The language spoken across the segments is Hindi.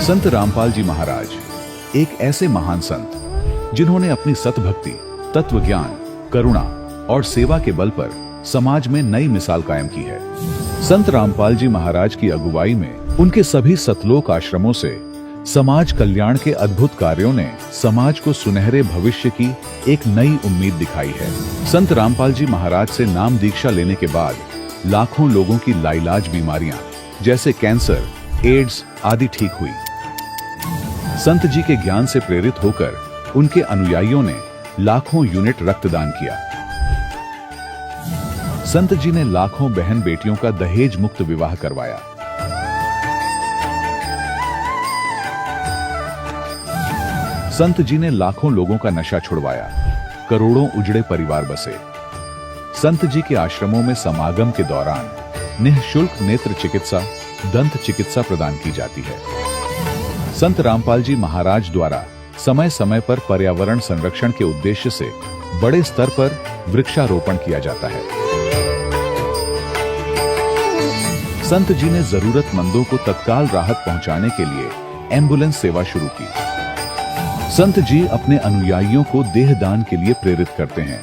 संत रामपाल जी महाराज एक ऐसे महान संत जिन्होंने अपनी सतभक्ति, तत्व ज्ञान, करुणा और सेवा के बल पर समाज में नई मिसाल कायम की है। संत रामपाल जी महाराज की अगुवाई में उनके सभी सतलोक आश्रमों से समाज कल्याण के अद्भुत कार्यों ने समाज को सुनहरे भविष्य की एक नई उम्मीद दिखाई है। संत रामपाल जी महाराज से नाम दीक्षा लेने के बाद लाखों लोगों की लाइलाज बीमारियां जैसे कैंसर, एड्स आदि ठीक हुई। संत जी के ज्ञान से प्रेरित होकर उनके अनुयायियों ने लाखों यूनिट रक्तदान किया। संत जी ने लाखों बहन बेटियों का दहेज मुक्त विवाह करवाया। संत जी ने लाखों लोगों का नशा छुड़वाया, करोड़ों उजड़े परिवार बसे। संत जी के आश्रमों में समागम के दौरान निःशुल्क नेत्र चिकित्सा, दंत चिकित्सा प्रदान की जाती है। संत रामपाल जी महाराज द्वारा समय समय पर पर्यावरण संरक्षण के उद्देश्य से बड़े स्तर पर वृक्षारोपण किया जाता है। संत जी ने जरूरतमंदों को तत्काल राहत पहुंचाने के लिए एम्बुलेंस सेवा शुरू की। संत जी अपने अनुयायियों को देहदान के लिए प्रेरित करते हैं,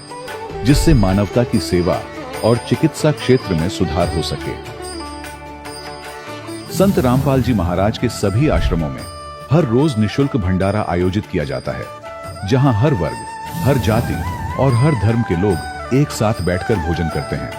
जिससे मानवता की सेवा और चिकित्सा क्षेत्र में सुधार हो सके। संत रामपाल जी महाराज के सभी आश्रमों में हर रोज निःशुल्क भंडारा आयोजित किया जाता है, जहां हर वर्ग, हर जाति और हर धर्म के लोग एक साथ बैठकर भोजन करते हैं।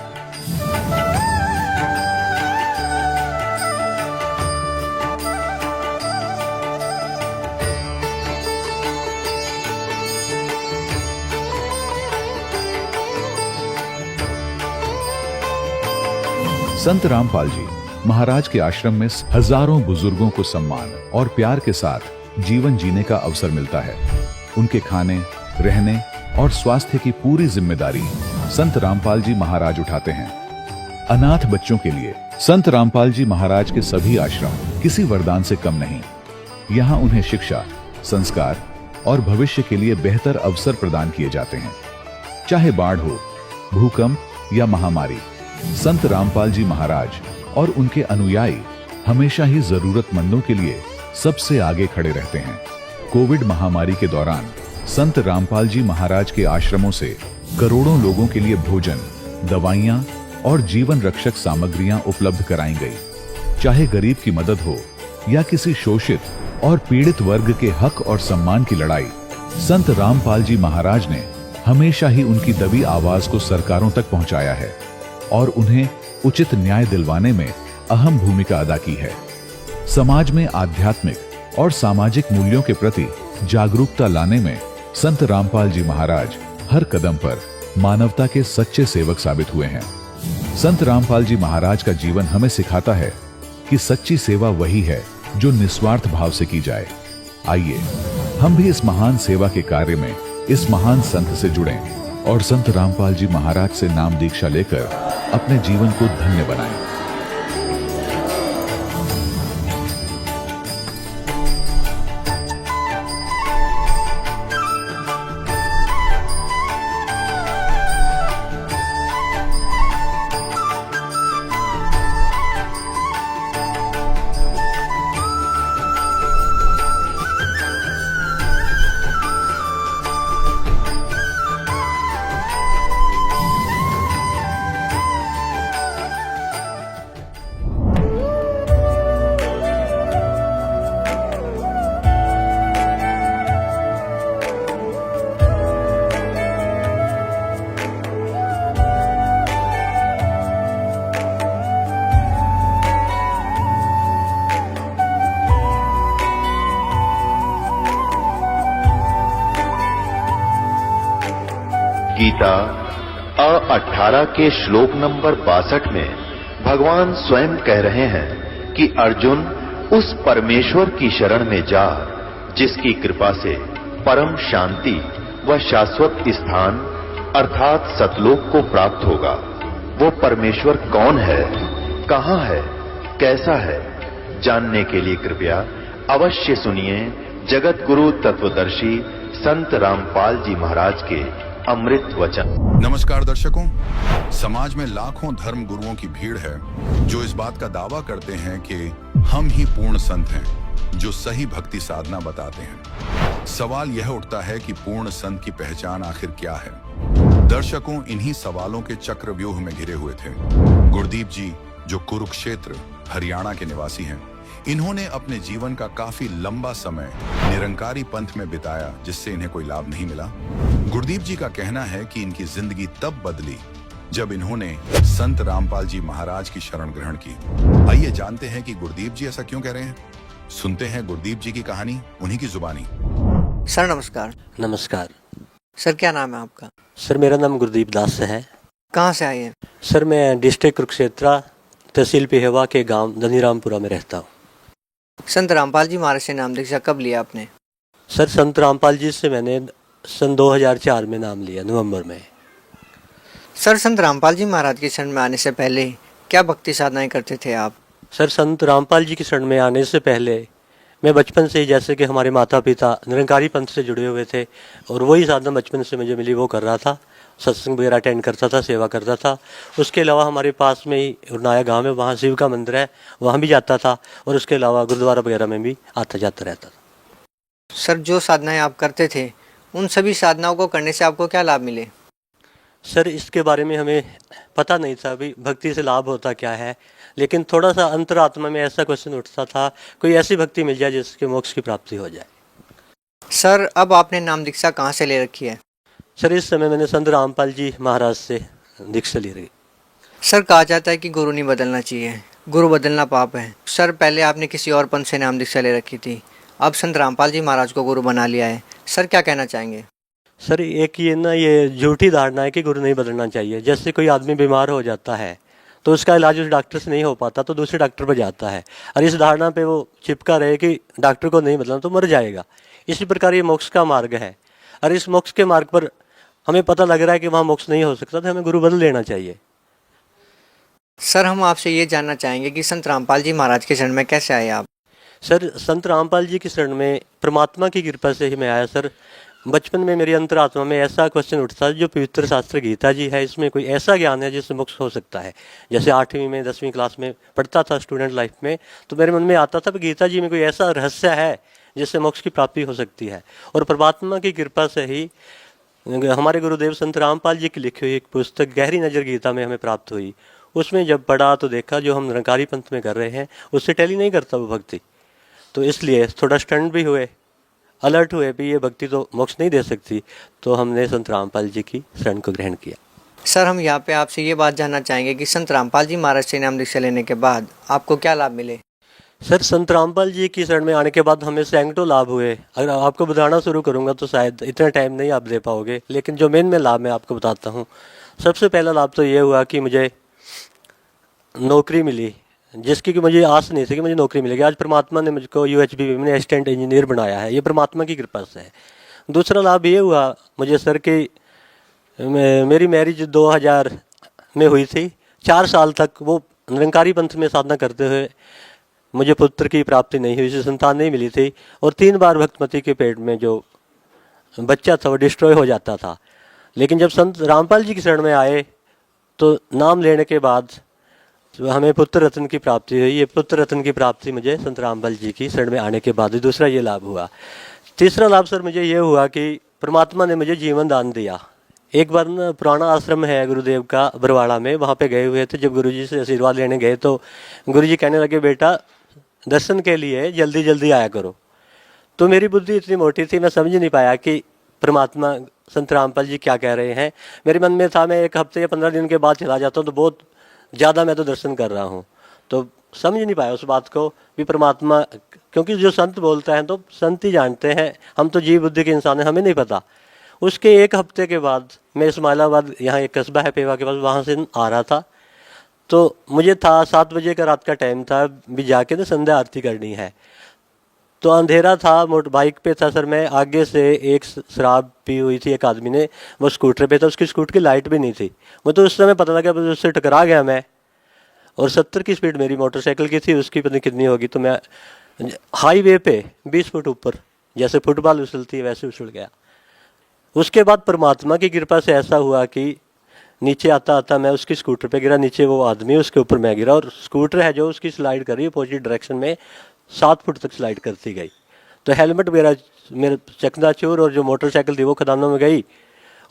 संत रामपाल जी महाराज के आश्रम में हजारों बुजुर्गों को सम्मान और प्यार के साथ जीवन जीने का अवसर मिलता है। उनके खाने, रहने और स्वास्थ्य की पूरी जिम्मेदारी संत रामपाल जी महाराज उठाते हैं। अनाथ बच्चों के लिए संत रामपाल जी महाराज के सभी आश्रम किसी वरदान से कम नहीं। यहाँ उन्हें शिक्षा, संस्कार और भविष्य के लिए बेहतर अवसर प्रदान किए जाते हैं। चाहे बाढ़ हो, भूकंप या महामारी, संत रामपाल जी महाराज और उनके अनुयायी हमेशा ही जरूरतमंदों के लिए सबसे आगे खड़े रहते हैं। कोविड महामारी के दौरान संत रामपाल जी महाराज के आश्रमों से करोड़ों लोगों के लिए भोजन, दवाइयां और जीवन रक्षक सामग्रियां उपलब्ध कराई गई। चाहे गरीब की मदद हो या किसी शोषित और पीड़ित वर्ग के हक और सम्मान की लड़ाई, संत रामपाल जी महाराज ने हमेशा ही उनकी दबी आवाज को सरकारों तक पहुंचाया है और उन्हें उचित न्याय दिलवाने में अहम भूमिका अदा की है। समाज में आध्यात्मिक और सामाजिक मूल्यों के प्रति जागरूकता लाने में संत रामपाल जी महाराज हर कदम पर मानवता के सच्चे सेवक साबित हुए हैं। संत रामपाल जी महाराज का जीवन हमें सिखाता है कि सच्ची सेवा वही है जो निस्वार्थ भाव से की जाए। आइए हम भी इस महान सेवा के कार्य में इस महान संत से जुड़ें और संत रामपाल जी महाराज से नाम दीक्षा लेकर अपने जीवन को धन्य बनाएं। गीता 18 के श्लोक नंबर 62 में भगवान स्वयं कह रहे हैं कि अर्जुन उस परमेश्वर की शरण में जा जिसकी कृपा से परम शांति व शाश्वत स्थान अर्थात सतलोक को प्राप्त होगा। वो परमेश्वर कौन है, कहां है, कैसा है, जानने के लिए कृपया अवश्य सुनिए जगत गुरु तत्वदर्शी संत रामपाल जी महाराज के अमृत वचन। नमस्कार दर्शकों, समाज में लाखों धर्म गुरुओं की भीड़ है जो इस बात का दावा करते हैं कि हम ही पूर्ण संत हैं जो सही भक्ति साधना बताते हैं। सवाल यह उठता है कि पूर्ण संत की पहचान आखिर क्या है। दर्शकों, इन्हीं सवालों के चक्रव्यूह में घिरे हुए थे गुरदीप जी, जो कुरुक्षेत्र हरियाणा के निवासी हैं। इन्होंने अपने जीवन का काफी लंबा समय निरंकारी पंथ में बिताया, जिससे इन्हें कोई लाभ नहीं मिला। गुरदीप जी का कहना है कि इनकी जिंदगी तब बदली जब इन्होंने संत रामपाल जी महाराज की शरण ग्रहण की। आइए जानते हैं कि गुरदीप जी ऐसा क्यों कह रहे हैं। सुनते हैं गुरदीप जी की कहानी उन्हीं की जुबानी। सर नमस्कार। नमस्कार सर क्या नाम है आपका? सर, मेरा नाम गुरदीप दास है। कहाँ से आए हैं? सर, मैं डिस्ट्रिक्ट कुरुक्षेत्र तहसील पिहेवा के गांव धनीरामपुरा में रहता हूँ। संत रामपाल जी महाराज से नाम दीक्षा कब लिया आपने? सर, संत रामपाल जी से मैंने सन 2004 में नाम लिया, नवंबर में। सर संत रामपाल जी महाराज की शरण में आने से पहले क्या भक्ति साधनाएं करते थे आप? सर, संत रामपाल जी की शरण में आने से पहले मैं बचपन से ही, जैसे कि हमारे माता पिता निरंकारी पंथ से जुड़े हुए थे और वही साधना बचपन से मुझे मिली वो कर रहा था। सत्संग वगैरह अटेंड करता था, सेवा करता था। उसके अलावा हमारे पास में ही उरनाया गांव में वहाँ शिव का मंदिर है, वहाँ भी जाता था और उसके अलावा गुरुद्वारा वगैरह में भी आता जाता रहता था। सर जो साधनाएं आप करते थे उन सभी साधनाओं को करने से आपको क्या लाभ मिले? सर, इसके बारे में हमें पता नहीं था अभी भक्ति से लाभ होता क्या है, लेकिन थोड़ा सा अंतरात्मा में ऐसा क्वेश्चन उठता था, कोई ऐसी भक्ति मिल जाए जिसके मोक्ष की प्राप्ति हो जाए। सर अब आपने नाम दीक्षा कहाँ से ले रखी है? सर, इस समय मैंने संत रामपाल जी महाराज से दीक्षा ली रही। सर कहा जाता है कि गुरु नहीं बदलना चाहिए, गुरु बदलना पाप है। सर पहले आपने किसी और पंथ से नाम दीक्षा ले रखी थी, अब संत रामपाल जी महाराज को गुरु बना लिया है। सर क्या कहना चाहेंगे? सर, एक ये झूठी धारणा है कि गुरु नहीं बदलना चाहिए। जैसे कोई आदमी बीमार हो जाता है तो उसका इलाज उस डॉक्टर से नहीं हो पाता तो दूसरे डॉक्टर पर जाता है, और इस धारणा पे वो चिपका रहे कि डॉक्टर को नहीं बदलना तो मर जाएगा। इसी प्रकार ये मोक्ष का मार्ग है, और इस मोक्ष के मार्ग पर हमें पता लग रहा है कि वहाँ मोक्ष नहीं हो सकता तो हमें गुरु बदल लेना चाहिए। सर हम आपसे ये जानना चाहेंगे कि संत रामपाल जी महाराज के शरण में कैसे आए आप? सर, संत रामपाल जी की शरण में परमात्मा की कृपा से ही मैं आया। सर, बचपन में मेरी अंतरात्मा में ऐसा क्वेश्चन उठता है, जो पवित्र शास्त्र गीता जी है इसमें कोई ऐसा ज्ञान है जिससे मोक्ष हो सकता है। जैसे 8वीं में 10वीं क्लास में पढ़ता था स्टूडेंट लाइफ में, तो मेरे मन में आता था कि गीता जी में कोई ऐसा रहस्य है जिससे मोक्ष की प्राप्ति हो सकती है। और परमात्मा की कृपा से ही हमारे गुरुदेव संत रामपाल जी की लिखी हुई एक पुस्तक गहरी नज़र गीता में हमें प्राप्त हुई। उसमें जब पढ़ा तो देखा जो हम निरंकारी पंथ में कर रहे हैं उससे टैली नहीं करता वो भक्ति, तो इसलिए थोड़ा स्टंट भी हुए, अलर्ट हुए भी ये भक्ति तो मोक्ष नहीं दे सकती, तो हमने संत रामपाल जी की शरण को ग्रहण किया। सर हम यहाँ पे आपसे ये बात जानना चाहेंगे कि संत रामपाल जी महाराज से नाम दीक्षा लेने के बाद आपको क्या लाभ मिले? सर, संत रामपाल जी की शरण में आने के बाद हमें सैकड़ों लाभ हुए। अगर आपको बताना शुरू करूँगा तो शायद इतना टाइम नहीं आप दे पाओगे, लेकिन जो मेन लाभ मैं आपको बताता हूँ। सबसे पहला लाभ तो ये हुआ कि मुझे नौकरी मिली, जिसकी कि मुझे आस नहीं थी कि मुझे नौकरी मिलेगी। आज परमात्मा ने मुझको UHBB में असिस्टेंट इंजीनियर बनाया है, ये परमात्मा की कृपा से है। दूसरा लाभ ये हुआ मुझे सर कि मेरी मैरिज 2000 में हुई थी। 4 साल तक वो निरंकारी पंथ में साधना करते हुए मुझे पुत्र की प्राप्ति नहीं हुई, संतान नहीं मिली थी, और 3 बार भक्तमती के पेट में जो बच्चा था वो डिस्ट्रॉय हो जाता था। लेकिन जब संत रामपाल जी की शरण में आए तो नाम लेने के बाद तो हमें पुत्र रत्न की प्राप्ति हुई। ये पुत्र रत्न की प्राप्ति मुझे संत रामपाल जी की शरण में आने के बाद दूसरा ये लाभ हुआ। तीसरा लाभ सर मुझे ये हुआ कि परमात्मा ने मुझे जीवन दान दिया। एक बार ना पुराना आश्रम है गुरुदेव का बरवाड़ा में, वहाँ पे गए हुए थे। जब गुरुजी से आशीर्वाद लेने गए तो गुरुजी कहने लगे, बेटा दर्शन के लिए जल्दी जल्दी आया करो। तो मेरी बुद्धि इतनी मोटी थी, मैं समझ नहीं पाया कि परमात्मा संत रामपाल जी क्या कह रहे हैं। मेरे मन में था मैं 1 हफ्ते या 15 दिन के बाद चला जाता हूँ तो बहुत ज़्यादा मैं तो दर्शन कर रहा हूँ, तो समझ नहीं पाया उस बात को भी परमात्मा, क्योंकि जो संत बोलते हैं तो संत ही जानते हैं, हम तो जीव बुद्धि के इंसान हैं, हमें नहीं पता। उसके 1 हफ्ते के बाद मैं इस्माइलाबाद, यहाँ एक कस्बा है पेवा के पास, वहाँ से आ रहा था। तो मुझे था 7 बजे का रात का टाइम था, भी जाके ना संध्या आरती करनी है। तो अंधेरा था, मोटर बाइक पे था सर मैं, आगे से एक शराब पी हुई थी एक आदमी ने, वो स्कूटर पे था, उसकी स्कूटर की लाइट भी नहीं थी। मुझे तो उस समय पता लगा उससे टकरा गया मैं, और 70 की स्पीड मेरी मोटरसाइकिल की थी, उसकी पता नहीं कितनी होगी। तो मैं हाईवे पे 20 फुट ऊपर, जैसे फुटबॉल उछलती है वैसे उछल गया। उसके बाद परमात्मा की कृपा से ऐसा हुआ कि नीचे आता आता मैं उसकी स्कूटर पे गिरा, नीचे वो आदमी उसके ऊपर मैं गिरा, और स्कूटर है जो उसकी स्लाइड कर रही है अपोजिट डायरेक्शन में 7 फुट तक स्लाइड करती गई। तो हेलमेट मेरा चकनाचूर, और जो मोटरसाइकिल थी वो खदानों में गई।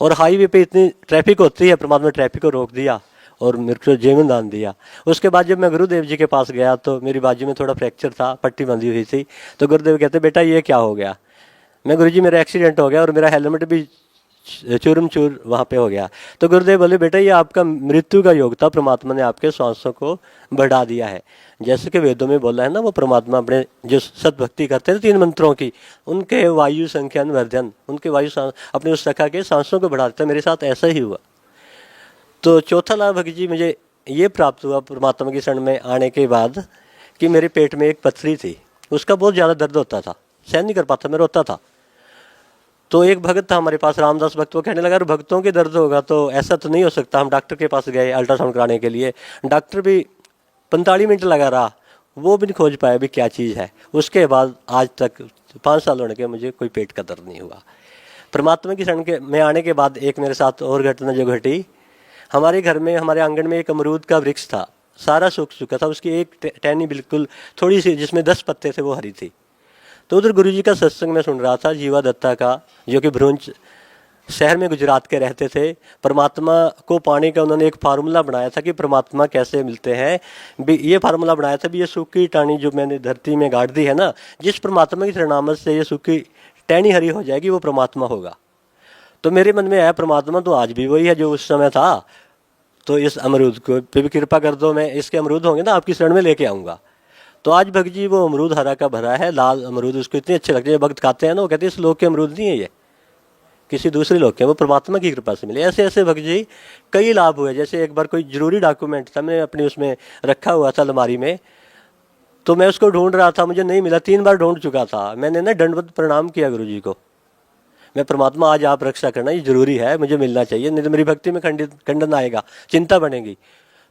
और हाईवे पे इतनी ट्रैफिक होती है, परमात्मा ट्रैफिक को रोक दिया और मेरे को जीवन दान दिया। उसके बाद जब मैं गुरुदेव जी के पास गया तो मेरी बाजू में थोड़ा फ्रैक्चर था, पट्टी बंधी हुई थी। तो गुरुदेव कहते बेटा ये क्या हो गया? मैं गुरुजी मेरा एक्सीडेंट हो गया और मेरा हेलमेट भी चूरम चूर वहाँ पे हो गया। तो गुरुदेव बोले बेटा ये आपका मृत्यु का योग था, परमात्मा ने आपके सांसों को बढ़ा दिया है। जैसे कि वेदों में बोला है ना, वो परमात्मा अपने जो सतभक्ति करते थे 3 मंत्रों की, उनके वायु संख्यान वर्धन, उनके अपने उस सखा के सांसों को बढ़ा देता। मेरे साथ ऐसा ही हुआ। तो चौथा लाभ भगत जी मुझे ये प्राप्त हुआ परमात्मा की शरण में आने के बाद कि मेरे पेट में एक पत्थरी थी, उसका बहुत ज़्यादा दर्द होता था, सहन नहीं कर पाता, मैं रोता था। तो एक भगत था हमारे पास, रामदास भक्त, वो कहने लगा भक्तों के दर्द होगा तो ऐसा तो नहीं हो सकता। हम डॉक्टर के पास गए अल्ट्रासाउंड कराने के लिए, डॉक्टर भी 45 मिनट लगा रहा, वो भी नहीं खोज पाया भी क्या चीज़ है। उसके बाद आज तक 5 साल होने के मुझे कोई पेट का दर्द नहीं हुआ। परमात्मा की शरण में आने के बाद एक मेरे साथ और घटना जो घटी, हमारे घर में, हमारे आंगन में एक अमरूद का वृक्ष था, सारा सूख चुका था, उसकी एक टहनी बिल्कुल थोड़ी सी जिसमें 10 पत्ते थे वो हरी थी। तो उधर गुरुजी का सत्संग में सुन रहा था, जीवा दत्ता का, जो कि भ्रूंज शहर में गुजरात के रहते थे। परमात्मा को पाने का उन्होंने एक फार्मूला बनाया था कि परमात्मा कैसे मिलते हैं। ये फार्मूला बनाया था भी ये सूखी टहनी जो मैंने धरती में गाड़ दी है ना, जिस परमात्मा की शरणामत से ये सूखी टहनी हरी हो जाएगी वो परमात्मा होगा। तो मेरे मन में आया परमात्मा तो आज भी वही है जो उस समय था, तो इस अमरूद को पे भी कृपा कर दो, मैं इसके अमरूद होंगे ना आपकी शरण में लेके आऊँगा। तो आज भक्त जी वो अमरूद हरा का भरा है, लाल अमरूद उसको इतने अच्छे लगते हैं, भक्त खाते हैं ना, वो कहते हैं इस लोक के अमरूद नहीं है, ये किसी दूसरे लोग के, वो परमात्मा की कृपा से मिले। ऐसे ऐसे भक्त जी कई लाभ हुए। जैसे एक बार कोई जरूरी डॉक्यूमेंट था, मैंने अपनी उसमें रखा हुआ था अलमारी में, तो मैं उसको ढूंढ रहा था, मुझे नहीं मिला, 3 बार ढूंढ चुका था। मैंने ना दंडवत प्रणाम किया गुरु जी को, मैं परमात्मा आज आप रक्षा करना, ये जरूरी है, मुझे मिलना चाहिए, नहीं तो मेरी भक्ति में खंडन आएगा, चिंता बनेगी।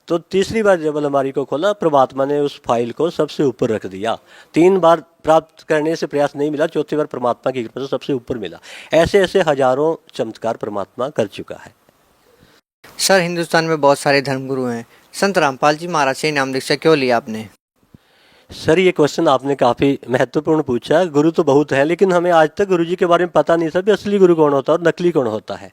तो तीसरी बार जब अलमारी को खोला, परमात्मा ने उस फाइल को सबसे ऊपर रख दिया। 3 बार प्राप्त करने से प्रयास नहीं मिला, चौथी बार परमात्मा की कृपा से सबसे ऊपर मिला। ऐसे ऐसे हजारों चमत्कार परमात्मा कर चुका है। सर हिंदुस्तान में बहुत सारे धर्मगुरु हैं, संत रामपाल जी महाराज से नाम दीक्षा क्यों लिया आपने? सर ये क्वेश्चन आपने काफ़ी महत्वपूर्ण पूछा। गुरु तो बहुत है, लेकिन हमें आज तक गुरु जी के बारे में पता नहीं था कि असली गुरु कौन होता है और नकली कौन होता है।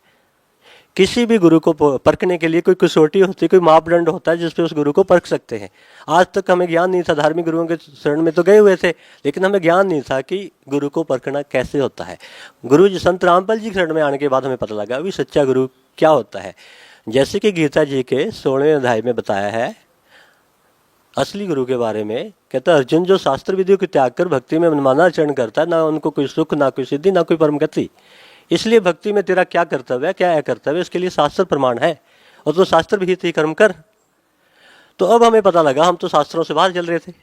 किसी भी गुरु को परखने के लिए कोई कसौटी होती है, कोई मापदंड होता है जिसपे उस गुरु को परख सकते हैं। आज तक हमें ज्ञान नहीं था, धार्मिक गुरुओं के शरण में तो गए हुए थे, लेकिन हमें ज्ञान नहीं था कि गुरु को परखना कैसे होता है। गुरु जी संत रामपाल जी के शरण में आने के बाद हमें पता लगा कि सच्चा गुरु क्या होता है। जैसे कि गीता जी के 16वें अध्याय में बताया है असली गुरु के बारे में, कहता है अर्जुन जो शास्त्र विधियों को त्याग कर भक्ति में मनमाना आचरण करता है, ना उनको कोई सुख, ना कोई सिद्धि, ना कोई परम गति। इसलिए भक्ति में तेरा क्या कर्तव्य है, क्या अकर्तव्य, इसके लिए शास्त्र प्रमाण है, और तो शास्त्र विहित ही कर्म कर। तो अब हमें पता लगा हम तो शास्त्रों से बाहर चल रहे थे।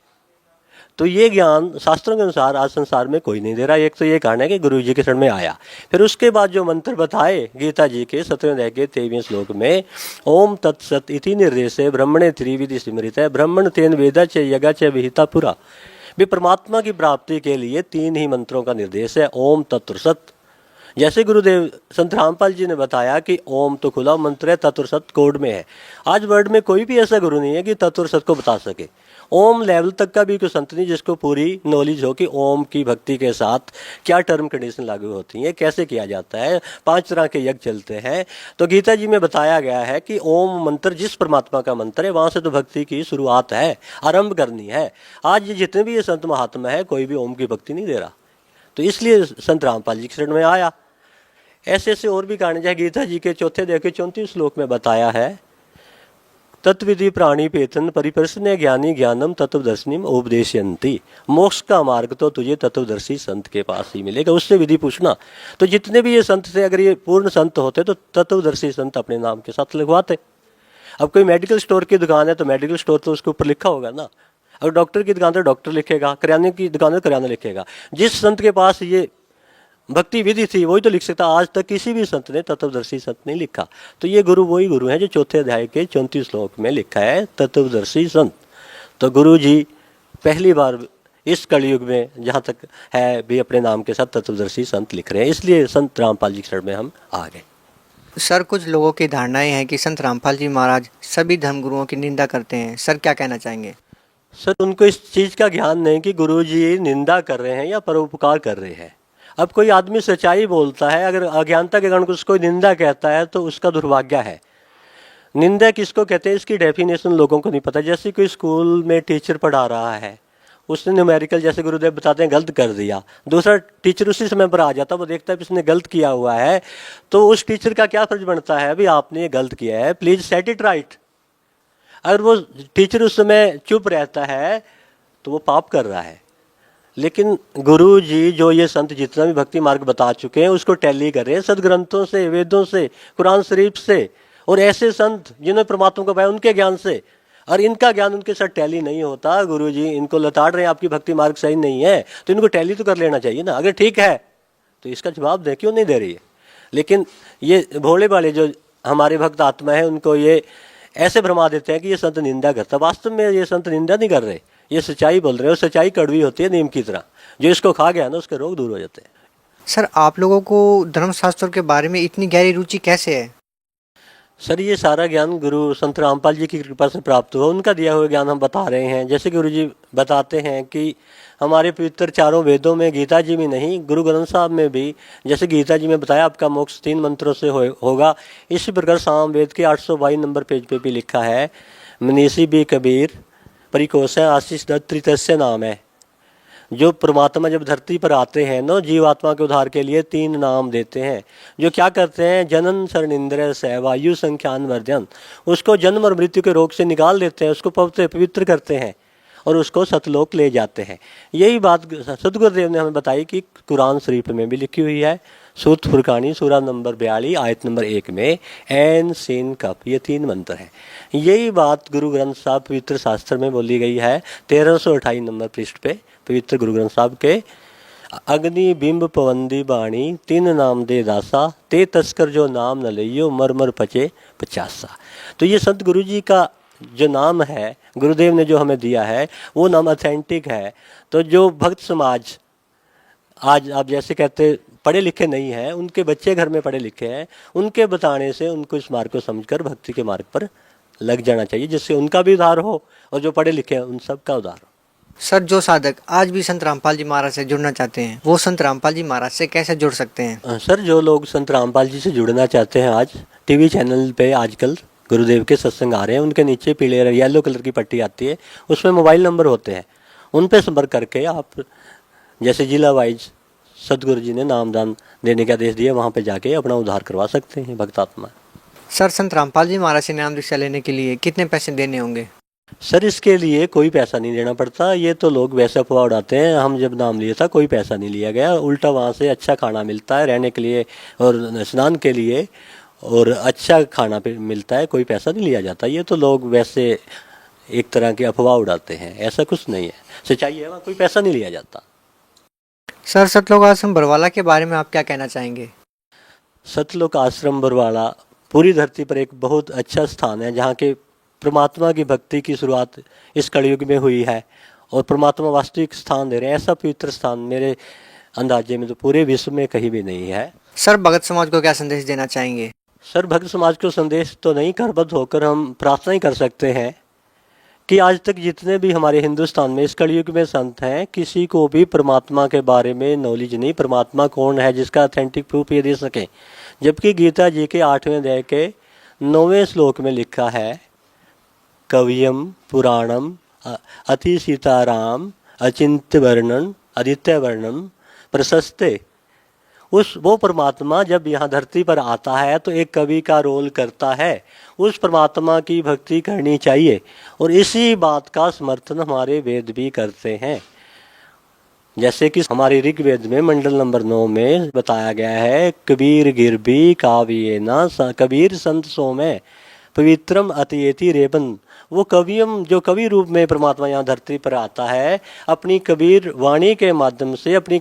तो ये ज्ञान शास्त्रों के अनुसार आज संसार में कोई नहीं दे रहा। एक तो ये कारण है कि गुरु जी के शरण में आया। फिर उसके बाद जो मंत्र बताए गीता जी के 17वें अध्याय के 23वें श्लोक में, ओम तत्सत इति निर्देशे ब्रह्मणे त्रिविधि स्मृत है ब्रह्मण तेन वेदा च यज्ञ च विहिता पुरा। भी परमात्मा की प्राप्ति के लिए 3 ही मंत्रों का निर्देश है, ओम तत्व सत। जैसे गुरुदेव संत रामपाल जी ने बताया कि ओम तो खुला मंत्र है, तत्व सत कोड में है। आज वर्ल्ड में कोई भी ऐसा गुरु नहीं है कि तत्व सत को बता सके। ओम लेवल तक का भी कोई संत नहीं जिसको पूरी नॉलेज हो कि ओम की भक्ति के साथ क्या टर्म कंडीशन लागू होती हैं, कैसे किया जाता है, 5 तरह के यज्ञ चलते हैं। तो गीता जी में बताया गया है कि ओम मंत्र जिस परमात्मा का मंत्र है वहाँ से तो भक्ति की शुरुआत है, आरंभ करनी है। आज जितने भी ये संत महात्मा है कोई भी ओम की भक्ति नहीं दे रहा, तो इसलिए संत रामपाल जी के शरण में आया। ऐसे ऐसे और भी कारण है। गीता जी के 4th अध्याय के 34 श्लोक में बताया है, तत्विधि प्राणी पेतन परिप्रश्न ज्ञानी ज्ञानम तत्वदर्शिनीम उपदेशयन्ति। मोक्ष का मार्ग तो तुझे तत्वदर्शी संत के पास ही मिलेगा, उससे विधि पूछना। तो जितने भी ये संत थे, अगर ये पूर्ण संत होते तो तत्वदर्शी संत अपने नाम के साथ लिखवाते। अब कोई मेडिकल स्टोर की दुकान है तो मेडिकल स्टोर तो उसके ऊपर लिखा होगा ना। अगर डॉक्टर की दुकान तो डॉक्टर लिखेगा, किराने की दुकान तो किराना लिखेगा। जिस संत के पास ये भक्ति विधि थी वही तो लिख सकता। आज तक किसी भी संत ने तत्वदर्शी संत नहीं लिखा। तो ये गुरु वही गुरु है जो 4th अध्याय के 34 श्लोक में लिखा है, तत्वदर्शी संत। तो गुरु जी पहली बार इस कलयुग में जहाँ तक है भी अपने नाम के साथ तत्वदर्शी संत लिख रहे हैं, इसलिए संत रामपाल जी के शरण में हम आ गए। सर कुछ लोगों की धारणाएं हैं कि संत रामपाल जी महाराज सभी धर्मगुरुओं की निंदा करते हैं, सर क्या कहना चाहेंगे? सर उनको इस चीज़ का ज्ञान नहीं कि गुरुजी निंदा कर रहे हैं या परोपकार कर रहे हैं। अब कोई आदमी सच्चाई बोलता है, अगर अज्ञानता के कारण उसको निंदा कहता है तो उसका दुर्भाग्य है। निंदा किसको कहते हैं इसकी डेफिनेशन लोगों को नहीं पता। जैसे कोई स्कूल में टीचर पढ़ा रहा है, उसने न्यूमेरिकल जैसे गुरुदेव बताते हैं गलत कर दिया, दूसरा टीचर उसी समय पर आ जाता है, वो देखता है कि इसने गलत किया हुआ है, तो उस टीचर का क्या फर्ज बनता है, अभी आपने ये गलत किया है, प्लीज सेट इट राइट। अगर वो टीचर उस समय चुप रहता है तो वो पाप कर रहा है। लेकिन गुरु जी जो ये संत जितना भी भक्ति मार्ग बता चुके हैं उसको टैली कर रहे हैं सदग्रंथों से, वेदों से, कुरान शरीफ से, और ऐसे संत जिन्होंने परमात्मा को पाया उनके ज्ञान से। और इनका ज्ञान उनके साथ टैली नहीं होता। गुरु जी इनको लताड़ रहे हैं, आपकी भक्ति मार्ग सही नहीं है, तो इनको टैली तो कर लेना चाहिए ना। अगर ठीक है तो इसका जवाब दे, क्यों नहीं दे रही है। लेकिन ये भोले वाले जो हमारे भक्त आत्मा है उनको ये ऐसे भरमा देते हैं कि ये संत निंदा करता। वास्तव में ये संत निंदा नहीं कर रहे, ये सच्चाई बोल रहे हैं। और सच्चाई कड़वी होती है नीम की तरह, जो इसको खा गया ना उसके रोग दूर हो जाते हैं। सर आप लोगों को धर्मशास्त्रों के बारे में इतनी गहरी रुचि कैसे है? सर ये सारा ज्ञान गुरु संत रामपाल जी की कृपा से प्राप्त हुआ, उनका दिया हुआ ज्ञान हम बता रहे हैं। जैसे गुरु जी बताते हैं कि हमारे पवित्र चारों वेदों में, गीता जी में नहीं, गुरु ग्रंथ साहब में भी, जैसे गीता जी में बताया आपका मोक्ष 3 मंत्रों से होगा, इसी प्रकार साम वेद के 822 नंबर पेज पे भी लिखा है, मनीषी भी कबीर परिकोष आशीष दत्त त्रितस्य नाम है। जो परमात्मा जब धरती पर आते हैं ना, जीवात्मा के उद्धार के लिए 3 नाम देते हैं। जो क्या करते हैं, जनन शरण इंद्र से वायु संख्यान वर्धन, उसको जन्म और मृत्यु के रोग से निकाल देते हैं, उसको पवित्र करते हैं और उसको सतलोक ले जाते हैं। यही बात सदगुरुदेव ने हमें बताई कि कुरान शरीफ में भी लिखी हुई है। सूरत फुरकानी सूरा नंबर 42 आयत नंबर 1 में एन सीन कप, ये 3 मंत्र हैं। यही बात गुरु ग्रंथ साहब पवित्र शास्त्र में बोली गई है 1328 नंबर पृष्ठ पे, पवित्र गुरु ग्रंथ साहब के। अग्नि बिंब पवंदी बाणी 3 नाम दे दासा, ते तस्कर जो नाम न लियो मर मर पचे 50। तो ये संत गुरु जी का जो नाम है, गुरुदेव ने जो हमें दिया है, वो नाम ऑथेंटिक है। तो जो भक्त समाज आज आप जैसे कहते पढ़े लिखे नहीं हैं, उनके बच्चे घर में पढ़े लिखे हैं, उनके बताने से उनको इस मार्ग को समझकर भक्ति के मार्ग पर लग जाना चाहिए, जिससे उनका भी उद्धार हो और जो पढ़े लिखे हैं उन सब का उद्धार हो। सर जो साधक आज भी संत रामपाल जी महाराज से जुड़ना चाहते हैं वो संत रामपाल जी महाराज से कैसे जुड़ सकते हैं? सर जो लोग संत रामपाल जी से जुड़ना चाहते हैं, आज टीवी चैनल पे आजकल गुरुदेव के सत्संग आ रहे हैं, उनके नीचे पीले येलो कलर की पट्टी आती है, उसमें मोबाइल नंबर होते हैं, उन पे संपर्क करके आप जैसे जिला वाइज सदगुरु जी ने नामदान देने का आदेश दिया, वहाँ पे जाके अपना उद्धार करवा सकते हैं भक्तात्मा। सर संत रामपाल जी महाराज से नाम दीक्षा लेने के लिए कितने पैसे देने होंगे? सर इसके लिए कोई पैसा नहीं देना पड़ता, ये तो लोग वैसे अफवाह उड़ाते हैं। हम जब नाम लिए था कोई पैसा नहीं लिया गया, उल्टा वहाँ से अच्छा खाना मिलता है रहने के लिए और स्नान के लिए, और अच्छा खाना मिलता है, कोई पैसा नहीं लिया जाता। ये तो लोग वैसे एक तरह की अफवाह उड़ाते हैं, ऐसा कुछ नहीं है, सच्चाई है, वहाँ कोई पैसा नहीं लिया जाता। सर सतलोक आश्रम बरवाला के बारे में आप क्या कहना चाहेंगे? सतलोक आश्रम बरवाला पूरी धरती पर एक बहुत अच्छा स्थान है, जहाँ के परमात्मा की भक्ति की शुरुआत इस कलयुग में हुई है और परमात्मा वास्तविक स्थान दे रहे हैं। ऐसा पवित्र स्थान मेरे अंदाजे में तो पूरे विश्व में कहीं भी नहीं है। सर भगत समाज को क्या संदेश देना चाहेंगे? सर भक्त समाज को संदेश तो नहीं, करबद्ध होकर हम प्रार्थना ही कर सकते हैं कि आज तक जितने भी हमारे हिंदुस्तान में इस कलयुग में संत हैं, किसी को भी परमात्मा के बारे में नॉलेज नहीं, परमात्मा कौन है जिसका ऑथेंटिक प्रूफ ये दे सके। जबकि गीता जी के 8वें अध्याय के 9वें श्लोक में लिखा है, कवियम पुराणम अति सीताराम अचिंत्य वर्णन आदित्य वर्णन प्रशस्ते। वो परमात्मा जब यहाँ धरती पर आता है तो एक कवि का रोल करता है, उस परमात्मा की भक्ति करनी चाहिए। और इसी बात का समर्थन हमारे वेद भी करते हैं। जैसे कि हमारे ऋग्वेद में मंडल नंबर 9 में बताया गया है, कबीर गिरबी काव्ये न कबीर संत सो में पवित्रम अतियेति रेबन। वो कवियम जो कवि रूप में परमात्मा यहाँ धरती पर आता है, अपनी कबीर वाणी के माध्यम से, अपनी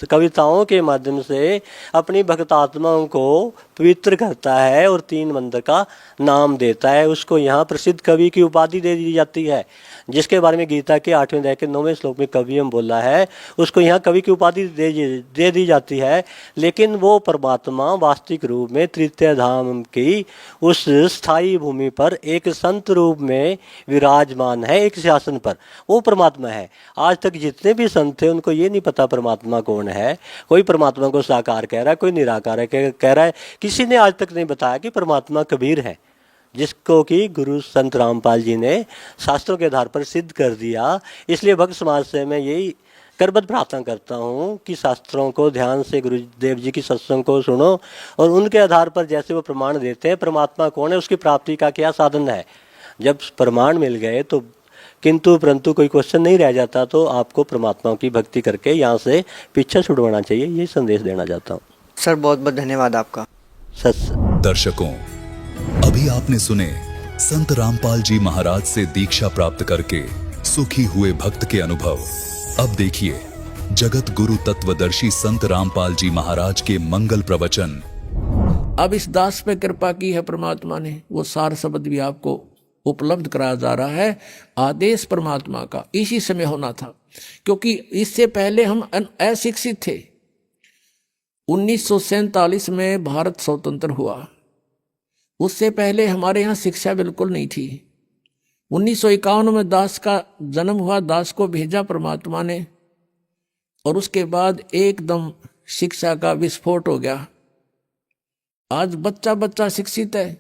कविताओं के माध्यम से अपनी भक्तात्माओं को पवित्र करता है और 3 मंत्र का नाम देता है। उसको यहाँ प्रसिद्ध कवि की उपाधि दे दी जाती है, जिसके बारे में गीता के 8वें अध्याय के 9वें श्लोक में कवि में बोला है, उसको यहाँ कवि की उपाधि दे दी जाती है। लेकिन वो परमात्मा वास्तविक रूप में तृतीय धाम की उस स्थायी भूमि पर एक संत रूप में विराजमान है, एक शासन पर वो परमात्मा है। आज तक जितने भी संत थे उनको ये नहीं पता परमात्मा कौन है। कोई परमात्मा को साकार कह रहा है, कोई निराकार कह रहा है, किसी ने आज तक नहीं बताया कि परमात्मा कबीर है, जिसको कि गुरु संत रामपाल जी ने शास्त्रों के आधार पर सिद्ध कर दिया। इसलिए भक्त समाज से मैं यही करबद्ध प्रार्थना करता हूँ कि शास्त्रों को ध्यान से, गुरुदेव जी की सत्संग को सुनो और उनके आधार पर जैसे वो प्रमाण देते हैं परमात्मा कौन है, उसकी प्राप्ति का क्या साधन है। जब प्रमाण मिल गए तो किंतु परंतु कोई क्वेश्चन नहीं रह जाता, तो आपको परमात्मा की भक्ति करके यहाँ से पीछा छुड़वाना चाहिए। ये संदेश देना चाहता हूँ। सर बहुत बहुत धन्यवाद आपका। दर्शकों, अभी आपने सुने संत रामपाल जी महाराज से दीक्षा प्राप्त करके सुखी हुए भक्त के अनुभव। अब देखिए जगत गुरु तत्वदर्शी संत रामपाल जी महाराज के मंगल प्रवचन। अब इस दास पे कृपा की है परमात्मा ने, वो सार शब्द भी आपको उपलब्ध कराया जा रहा है। आदेश परमात्मा का इसी समय होना था, क्योंकि इससे पहले हम अशिक्षित थे। 1947 में भारत स्वतंत्र हुआ, उससे पहले हमारे यहाँ शिक्षा बिल्कुल नहीं थी। 1951 में दास का जन्म हुआ, दास को भेजा परमात्मा ने, और उसके बाद एकदम शिक्षा का विस्फोट हो गया। आज बच्चा बच्चा शिक्षित है,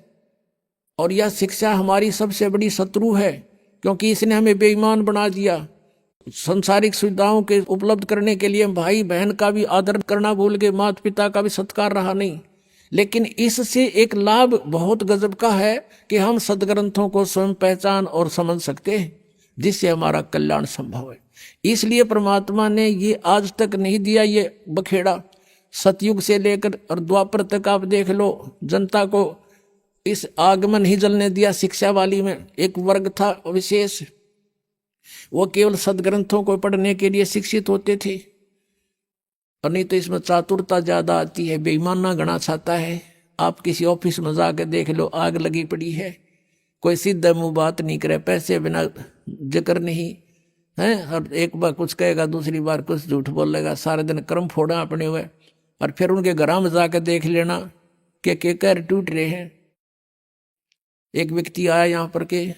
और यह शिक्षा हमारी सबसे बड़ी शत्रु है, क्योंकि इसने हमें बेईमान बना दिया। संसारिक सुविधाओं के उपलब्ध करने के लिए भाई बहन का भी आदर करना भूल गए, माता पिता का भी सत्कार रहा नहीं। लेकिन इससे एक लाभ बहुत गजब का है कि हम सदग्रंथों को स्वयं पहचान और समझ सकते हैं, जिससे हमारा कल्याण संभव है। इसलिए परमात्मा ने ये आज तक नहीं दिया ये बखेड़ा। सतयुग से लेकर और द्वापर तक आप देख लो, जनता को इस आग में नहीं जलने दिया। शिक्षा वाली में एक वर्ग था विशेष, वो केवल सदग्रंथों को पढ़ने के लिए शिक्षित होते थे, और नहीं तो इसमें चातुरता ज्यादा आती है, बेईमाना गणा चाहता है। आप किसी ऑफिस में जाकर देख लो, आग लगी पड़ी है, कोई सीधा मुंह बात नहीं करे, पैसे बिना जिक्र नहीं है, और एक बार कुछ कहेगा दूसरी बार कुछ झूठ बोलेगा, सारे दिन कर्म फोड़ा अपने हुए। और फिर उनके घरों में जाकर देख लेना कि कर टूट रहे हैं। एक व्यक्ति आया यहाँ पर के,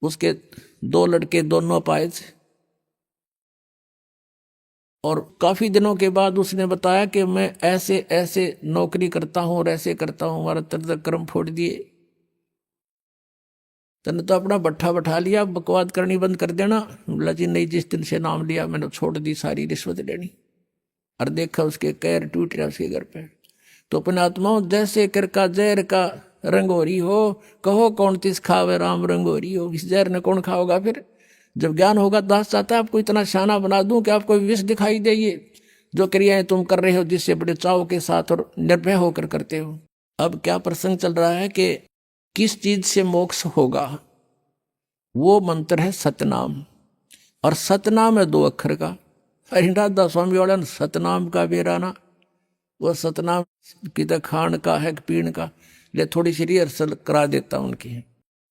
उसके 2 लड़के दोनों अपाहिज, और काफी दिनों के बाद उसने बताया कि मैं ऐसे ऐसे नौकरी करता हूँ और ऐसे करता हूँ, हमारा तरह कर्म फोड़ दिए। तने तो अपना भट्ठा बैठा लिया, बकवाद करनी बंद कर देना। बोला जी नहीं, जिस दिन से नाम लिया मैंने छोड़ दी सारी रिश्वत लेनी। और देखा उसके कैर टूट रहा उसके घर पे। तो अपने आत्माओं, जैसे कर का जहर का रंगोरी हो, कहो कौन तिस खावे राम रंगोरी हो। इस जहर ने कौन खाओगा फिर? जब ज्ञान होगा, दास चाहता है आपको इतना शाना बना दूं कि आपको विष दिखाई दे। ये जो क्रियाएं तुम कर रहे हो, जिससे बड़े चाव के साथ और निर्भय होकर करते हो। अब क्या प्रसंग चल रहा है कि किस चीज से मोक्ष होगा? वो मंत्र है सतनाम, और सतनाम है 2 अक्षर का। हरिदास स्वामी वाला सतनाम का बेराना, वो सतनाम की तो खान का है पीण का, ले थोड़ी सी रिहर्सल करा देता उनकी।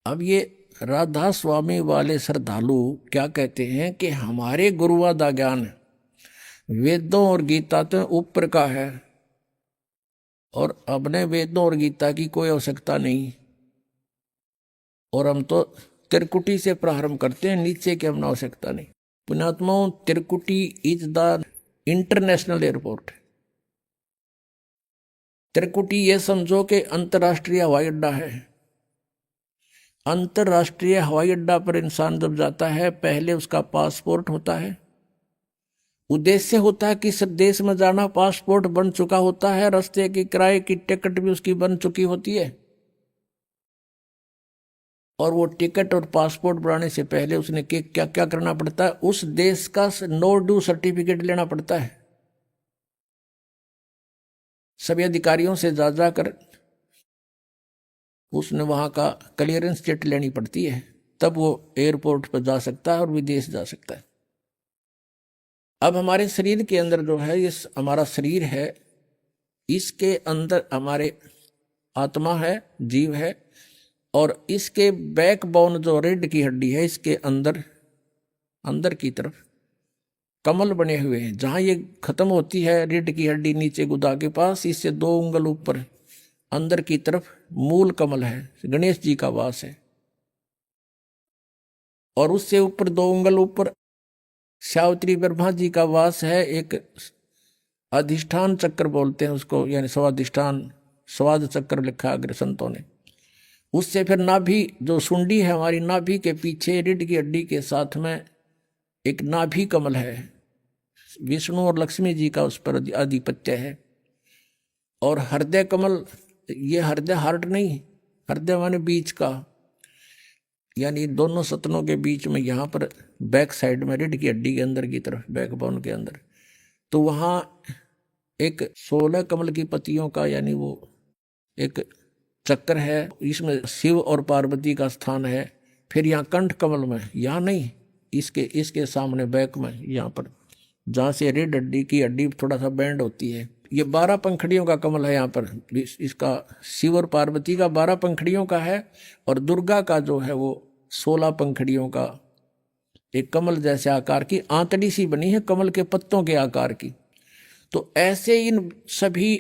अब ये राधा स्वामी वाले श्रद्धालु क्या कहते हैं कि हमारे गुरुवादा ज्ञान वेदों और गीता तो ऊपर का है, और अपने वेदों और गीता की कोई आवश्यकता नहीं, और हम तो त्रिकुटी से प्रारंभ करते हैं, नीचे की हमने आवश्यकता नहीं। पुण्यात्माओं, त्रिकुटी इज द इंटरनेशनल एयरपोर्ट। त्रिकुटी ये समझो कि अंतर्राष्ट्रीय हवाई अड्डा है। अंतर्राष्ट्रीय हवाई अड्डा पर इंसान जब जाता है, पहले उसका पासपोर्ट होता है, उद्देश्य होता है कि इस देश में जाना, पासपोर्ट बन चुका होता है, रास्ते की किराए की टिकट भी उसकी बन चुकी होती है। और वो टिकट और पासपोर्ट बनाने से पहले उसने क्या क्या करना पड़ता है? उस देश का नो ड्यू सर्टिफिकेट लेना पड़ता है। सभी अधिकारियों से जा जाकर उसने वहां का क्लियरेंस चिट लेनी पड़ती है, तब वो एयरपोर्ट पर जा सकता है और विदेश जा सकता है। अब हमारे शरीर के अंदर जो है, ये हमारा शरीर है, इसके अंदर हमारे आत्मा है, जीव है, और इसके बैकबोन जो रीढ़ की हड्डी है, इसके अंदर अंदर की तरफ कमल बने हुए हैं। जहां ये खत्म होती है रीढ़ की हड्डी नीचे गुदा के पास, इससे 2 उंगल ऊपर अंदर की तरफ मूल कमल है, गणेश जी का वास है। और उससे ऊपर 2 उंगल ऊपर सावित्री ब्रह्मा जी का वास है। एक अधिष्ठान चक्र बोलते हैं उसको, यानी स्वाधिष्ठान, स्वाद चक्र लिखा अग्र संतों ने। उससे फिर नाभि, जो सुंडी है हमारी, नाभि के पीछे रीढ़ की हड्डी के साथ में एक नाभि कमल है, विष्णु और लक्ष्मी जी का उस पर आधिपत्य है। और हृदय कमल, ये हृदय हार्ट नहीं, हृदय माने बीच का, यानी दोनों सतनों के बीच में, यहाँ पर बैक साइड में रीढ़ की हड्डी के अंदर की तरफ, बैकबोन के अंदर, तो वहाँ एक 16 कमल की पत्तियों का, यानी वो एक चक्र है। इसमें शिव और पार्वती का स्थान है। फिर यहाँ कंठ कमल में, यहाँ नहीं, इसके सामने बैक में, यहाँ पर जहाँ से रीढ़ हड्डी की हड्डी थोड़ा सा बैंड होती है, ये 12 पंखड़ियों का कमल है। यहाँ पर इसका शिव और पार्वती का 12 पंखड़ियों का है, और दुर्गा का जो है वो 16 पंखड़ियों का एक कमल जैसे आकार की आंतड़ी सी बनी है, कमल के पत्तों के आकार की। तो ऐसे इन सभी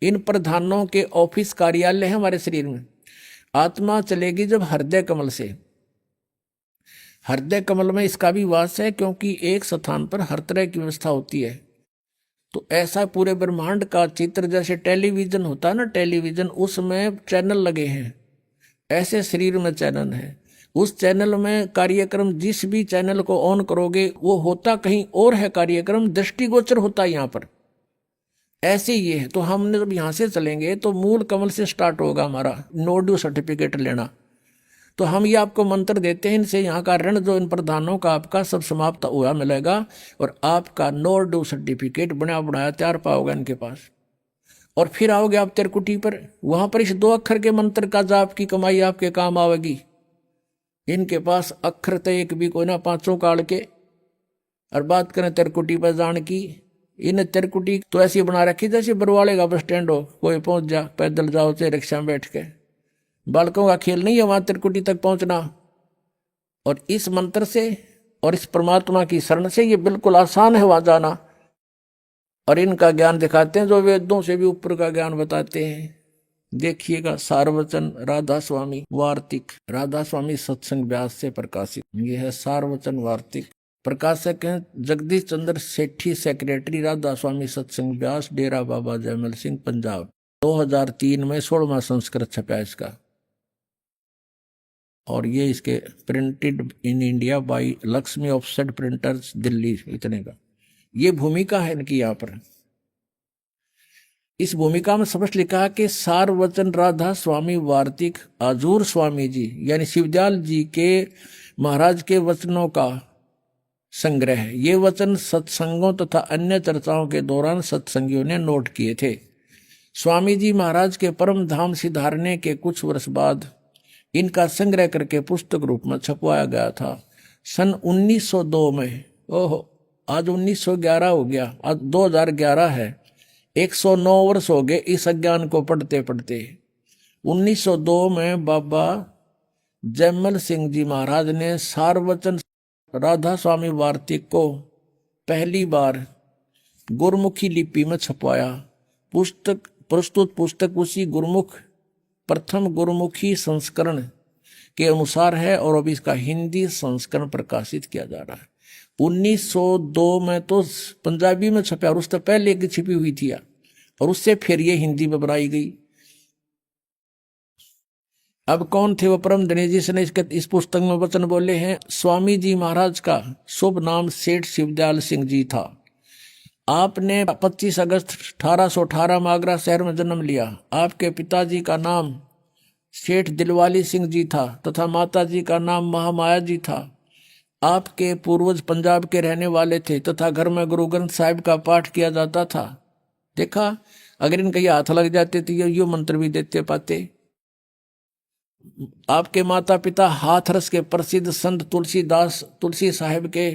इन प्रधानों के ऑफिस कार्यालय है हमारे शरीर में। आत्मा चलेगी जब हृदय कमल से। हृदय कमल में इसका भी वास है, क्योंकि एक स्थान पर हर तरह की व्यवस्था होती है। तो ऐसा पूरे ब्रह्मांड का चित्र, जैसे टेलीविजन होता है ना, टेलीविजन, उसमें चैनल लगे हैं, ऐसे शरीर में चैनल है। उस चैनल में कार्यक्रम, जिस भी चैनल को ऑन करोगे वो होता कहीं और है, कार्यक्रम दृष्टिगोचर होता है यहाँ पर। ऐसे ये है। तो हमने जब यहाँ से चलेंगे तो मूल कमल से स्टार्ट होगा हमारा नो ड्यू सर्टिफिकेट लेना। तो हम ये आपको मंत्र देते हैं, इनसे यहाँ का ऋण जो इन प्रधानों का आपका सब समाप्त हुआ मिलेगा, और आपका नो ड्यू सर्टिफिकेट बना बनाया तैयार पाओगे इनके पास। और फिर आओगे आप त्रिकुटी पर, वहां पर इस 2 अक्षर के मंत्र का जाप की कमाई आपके काम आवेगी। इनके पास अक्षर तो एक भी कोई ना, 5 काल के। और बात करें त्रिकुटी पर जान की, इन त्रिकुटी तो ऐसी बना रखी जैसे बरवाले का बस स्टैंड हो, कोई पहुंच जा, पैदल जाओ चाहे रिक्शा में बैठ के। बालकों का खेल नहीं है वहां त्रिकुटी तक पहुंचना। और इस मंत्र से और इस परमात्मा की शरण से ये बिल्कुल आसान है वहां जाना। और इनका ज्ञान दिखाते हैं जो वेदों से भी ऊपर का ज्ञान बताते हैं। देखिएगा, सारवचन राधा स्वामी वार्तिक, राधा स्वामी सत्संग व्यास से प्रकाशित। ये है सारवचन वार्तिक। प्रकाशक हैं जगदीश चंद्र सेठी, सेक्रेटरी राधा स्वामी सत्संग व्यास, डेरा बाबा जयमल सिंह, पंजाब। 2003 में 16वां संस्करण छपा इसका। और ये इसके printed in India bye Lakshmi offset printers, Delhi, इतने का ये भूमिका है इनकी। यहाँ पर इस भूमिका में स्पष्ट लिखा कि सारवचन राधा स्वामी वार्तिक आजूर स्वामी जी, यानी शिवदयाल जी के महाराज के वचनों का संग्रह है। ये वचन सत्संगों तथा अन्य चर्चाओं के दौरान सत्संगियों ने नोट किए थे। स्वामी जी महाराज के परम धाम सिधारने के कुछ वर्ष बाद इनका संग्रह करके पुस्तक रूप में छपवाया गया था। सन 1902 में, ओहो आज 1911 हो गया, आज 2011 है, 109 वर्ष हो गए इस अज्ञान को पढ़ते पढ़ते। 1902 में बाबा जयमल सिंह जी महाराज ने सारवचन राधा स्वामी वार्तिक को पहली बार गुरमुखी लिपि में छपवाया। प्रस्तुत पुस्तक उसी गुरमुख प्रथम गुरमुखी संस्करण के अनुसार है, और अभी इसका हिंदी संस्करण प्रकाशित किया जा रहा है। 1902 में तो पंजाबी में छपा, और उससे पहले एक छिपी हुई थी, और उससे फिर ये हिंदी में बनाई गई। अब कौन थे वो परम धनी जिसने इस पुस्तक में वचन बोले हैं? स्वामी जी महाराज का शुभ नाम सेठ शिवदयाल सिंह जी था। आपने 25 अगस्त 1818 में आगरा शहर में जन्म लिया। आपके पिताजी का नाम सेठ दिलवाली सिंह जी था तथा माताजी का नाम महामाया जी था। आपके पूर्वज पंजाब के रहने वाले थे तथा घर में गुरु ग्रंथ साहिब का पाठ किया जाता था। देखा, अगर इनके ये हाथ लग जाते तो ये मंत्र भी देते पाते। आपके माता पिता हाथरस के प्रसिद्ध संत तुलसी साहिब के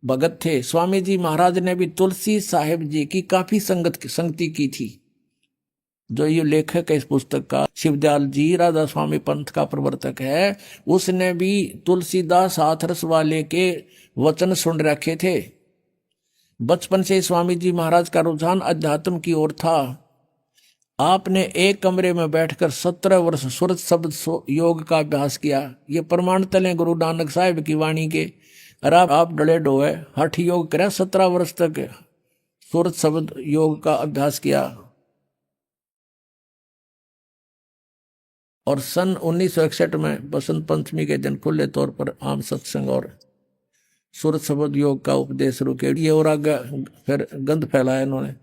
भगत थे। स्वामी जी महाराज ने भी तुलसी साहिब जी की काफी संगति की थी। जो ये लेखक है इस पुस्तक का, शिवदयाल जी राधा स्वामी पंथ का प्रवर्तक है, उसने भी तुलसीदास हाथरस वाले के वचन सुन रखे थे। बचपन से स्वामी जी महाराज का रुझान अध्यात्म की ओर था। आपने एक कमरे में बैठकर 17 वर्ष सूरत शब्द योग का अभ्यास किया। ये प्रमाण तले गुरु नानक साहिब की वाणी के। और आप डले डोए हठ योग करा, 17 वर्ष तक सूरत शब्द योग का अभ्यास किया। और सन 1961 में बसंत पंचमी के दिन खुले तौर पर आम सत्संग और सूरत शब्द योग का उपदेश शुरू किया। ये और आगे फिर गंध फैलाया इन्होंने।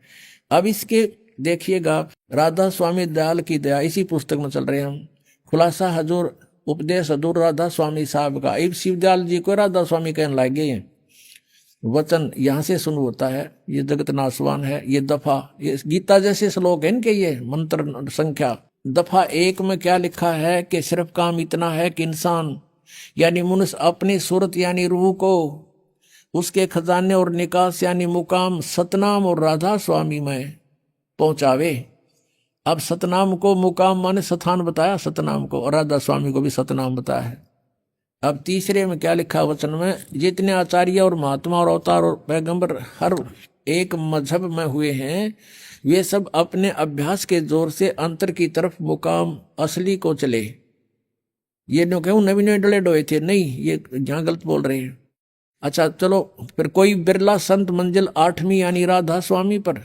अब इसके देखिएगा, राधा स्वामी दयाल की दया, इसी पुस्तक में चल रहे हैं हम। खुलासा हजूर उपदेश हजूर राधा स्वामी साहब का। अब शिवदयाल जी को राधा स्वामी कहने लग गए हैं। वचन यहाँ से शुरू होता है, ये जगत नासवान है, ये दफा, ये गीता जैसे श्लोक है इनके, ये मंत्र संख्या। दफा 1 में क्या लिखा है कि सिर्फ काम इतना है कि इंसान यानी मनुष्य अपनी सूरत यानी रूह को उसके खजाने और निकास यानी मुकाम सतनाम और राधा स्वामी में पहुंचावे। अब सतनाम को मुकाम माने स्थान बताया सतनाम को, और राधा स्वामी को भी सतनाम बताया है। अब तीसरे में क्या लिखा वचन में, जितने आचार्य और महात्मा और अवतार और पैगंबर हर एक मजहब में हुए हैं, वे सब अपने अभ्यास के जोर से अंतर की तरफ मुकाम असली को चले। ये न कहूँ नवीन डले डोए थे, नहीं, ये यहाँ गलत बोल रहे हैं। अच्छा चलो, फिर कोई बिरला संत मंजिल 8वीं यानी राधा स्वामी पर,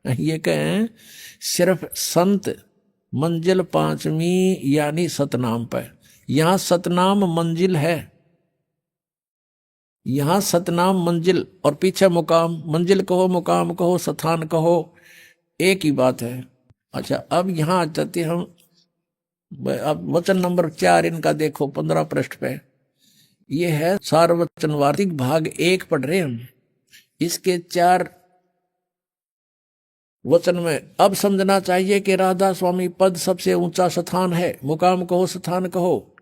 ये कहें सिर्फ संत मंजिल 5वीं यानी सतनाम पर। यहाँ सतनाम मंजिल है, यहाँ सतनाम मंजिल और पीछे मुकाम। मंजिल कहो, मुकाम कहो, स्थान कहो, एक ही बात है। अच्छा अब यहाँ आ जाते हम, अब वचन नंबर 4 इनका देखो 15 पृष्ठ पे। ये है सारवचन वार्तिक भाग 1 पढ़ रहे हम। इसके 4 वचन में अब समझना चाहिए कि राधा स्वामी पद सबसे ऊंचा स्थान है। मुकाम कहो, स्थान कहो,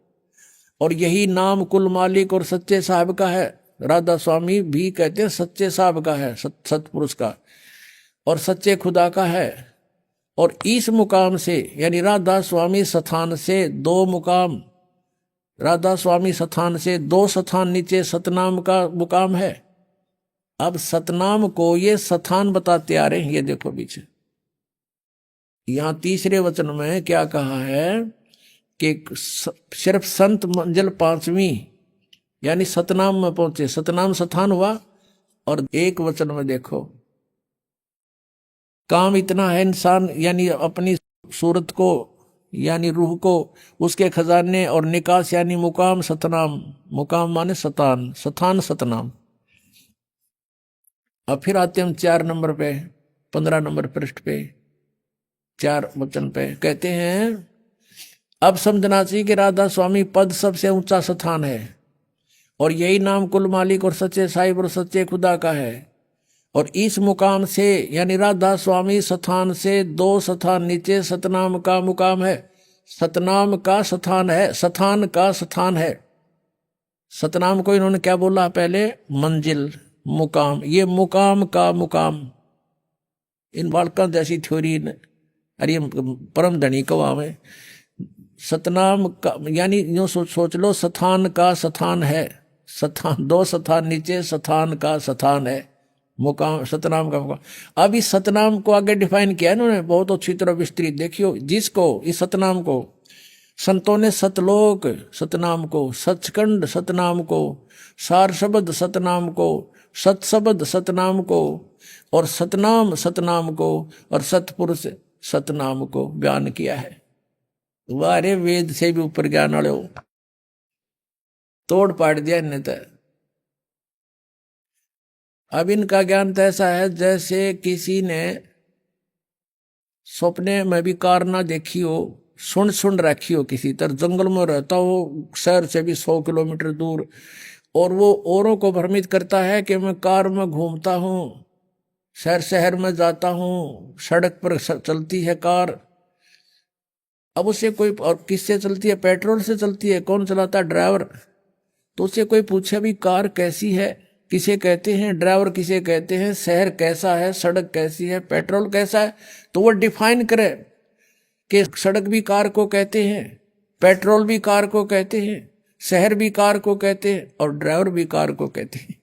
और यही नाम कुल मालिक और सच्चे साहब का है। राधा स्वामी भी कहते हैं सच्चे साहब का है, सतपुरुष का, और सच्चे खुदा का है। और इस मुकाम से यानी राधा स्वामी स्थान से 2 मुकाम, राधा स्वामी स्थान से 2 स्थान नीचे सतनाम का मुकाम है। अब सतनाम को ये स्थान बताते आ रहे हैं। ये देखो पीछे यहां तीसरे वचन में क्या कहा है कि सिर्फ संत मंजिल 5वीं यानी सतनाम में पहुंचे, सतनाम स्थान हुआ। और एक वचन में देखो, काम इतना है इंसान यानी अपनी सूरत को यानी रूह को उसके खजाने और निकास यानी मुकाम सतनाम। मुकाम माने सतान, स्थान सतनाम। अब फिर आते हम 4 नंबर पे, 15 नंबर पृष्ठ पे 4 वचन पे कहते हैं, अब समझना चाहिए कि राधा स्वामी पद सबसे ऊंचा स्थान है, और यही नाम कुल मालिक और सच्चे साहिब और सच्चे खुदा का है। और इस मुकाम से यानी राधा स्वामी स्थान से 2 स्थान नीचे सतनाम का मुकाम है। सतनाम का स्थान है, स्थान का स्थान है। सतनाम को इन्होंने क्या बोला पहले, मंजिल, मुकाम। ये मुकाम का मुकाम, इन बालकों जैसी थ्योरी अरे परम धनी कवा में सतनाम का यानी यूं सोच लो, स्थान का स्थान है, स्थान 2 स्थान नीचे स्थान का स्थान है, मुकाम सतनाम का मुकाम। अब इस सतनाम को आगे डिफाइन किया इन्होंने बहुत अच्छी तरह विस्तृत। देखियो, जिसको इस सतनाम को संतों ने सतलोक सतनाम को, सचखंड सतनाम को, सार शब्द सतनाम को, सतशब्द सतनाम को, और सतनाम सतनाम को, और सतपुरुष सतनाम को बयान किया है। वारे वेद से भी ऊपर ज्ञान वाले हो, तोड़ पाड़ दिया इन्हें तो। अब इनका ज्ञान तो ऐसा है जैसे किसी ने सपने में भी कार ना देखी हो, सुन रखी हो, किसी तरह जंगल में रहता हो, शहर से भी 100 किलोमीटर दूर, और वो औरों को भ्रमित करता है कि मैं कार में घूमता हूँ, शहर में जाता हूँ, सड़क पर चलती है कार। अब उसे कोई, और किससे चलती है, पेट्रोल से चलती है, कौन चलाता है, ड्राइवर। तो उसे कोई पूछे भी कार कैसी है, किसे कहते हैं ड्राइवर, किसे कहते हैं शहर कैसा है, सड़क कैसी है, पेट्रोल कैसा है, तो वो डिफाइन करे कि सड़क भी कार को कहते हैं, पेट्रोल भी कार को कहते हैं, शहर भी कार को कहते हैं और ड्राइवर भी कार को कहते हैं।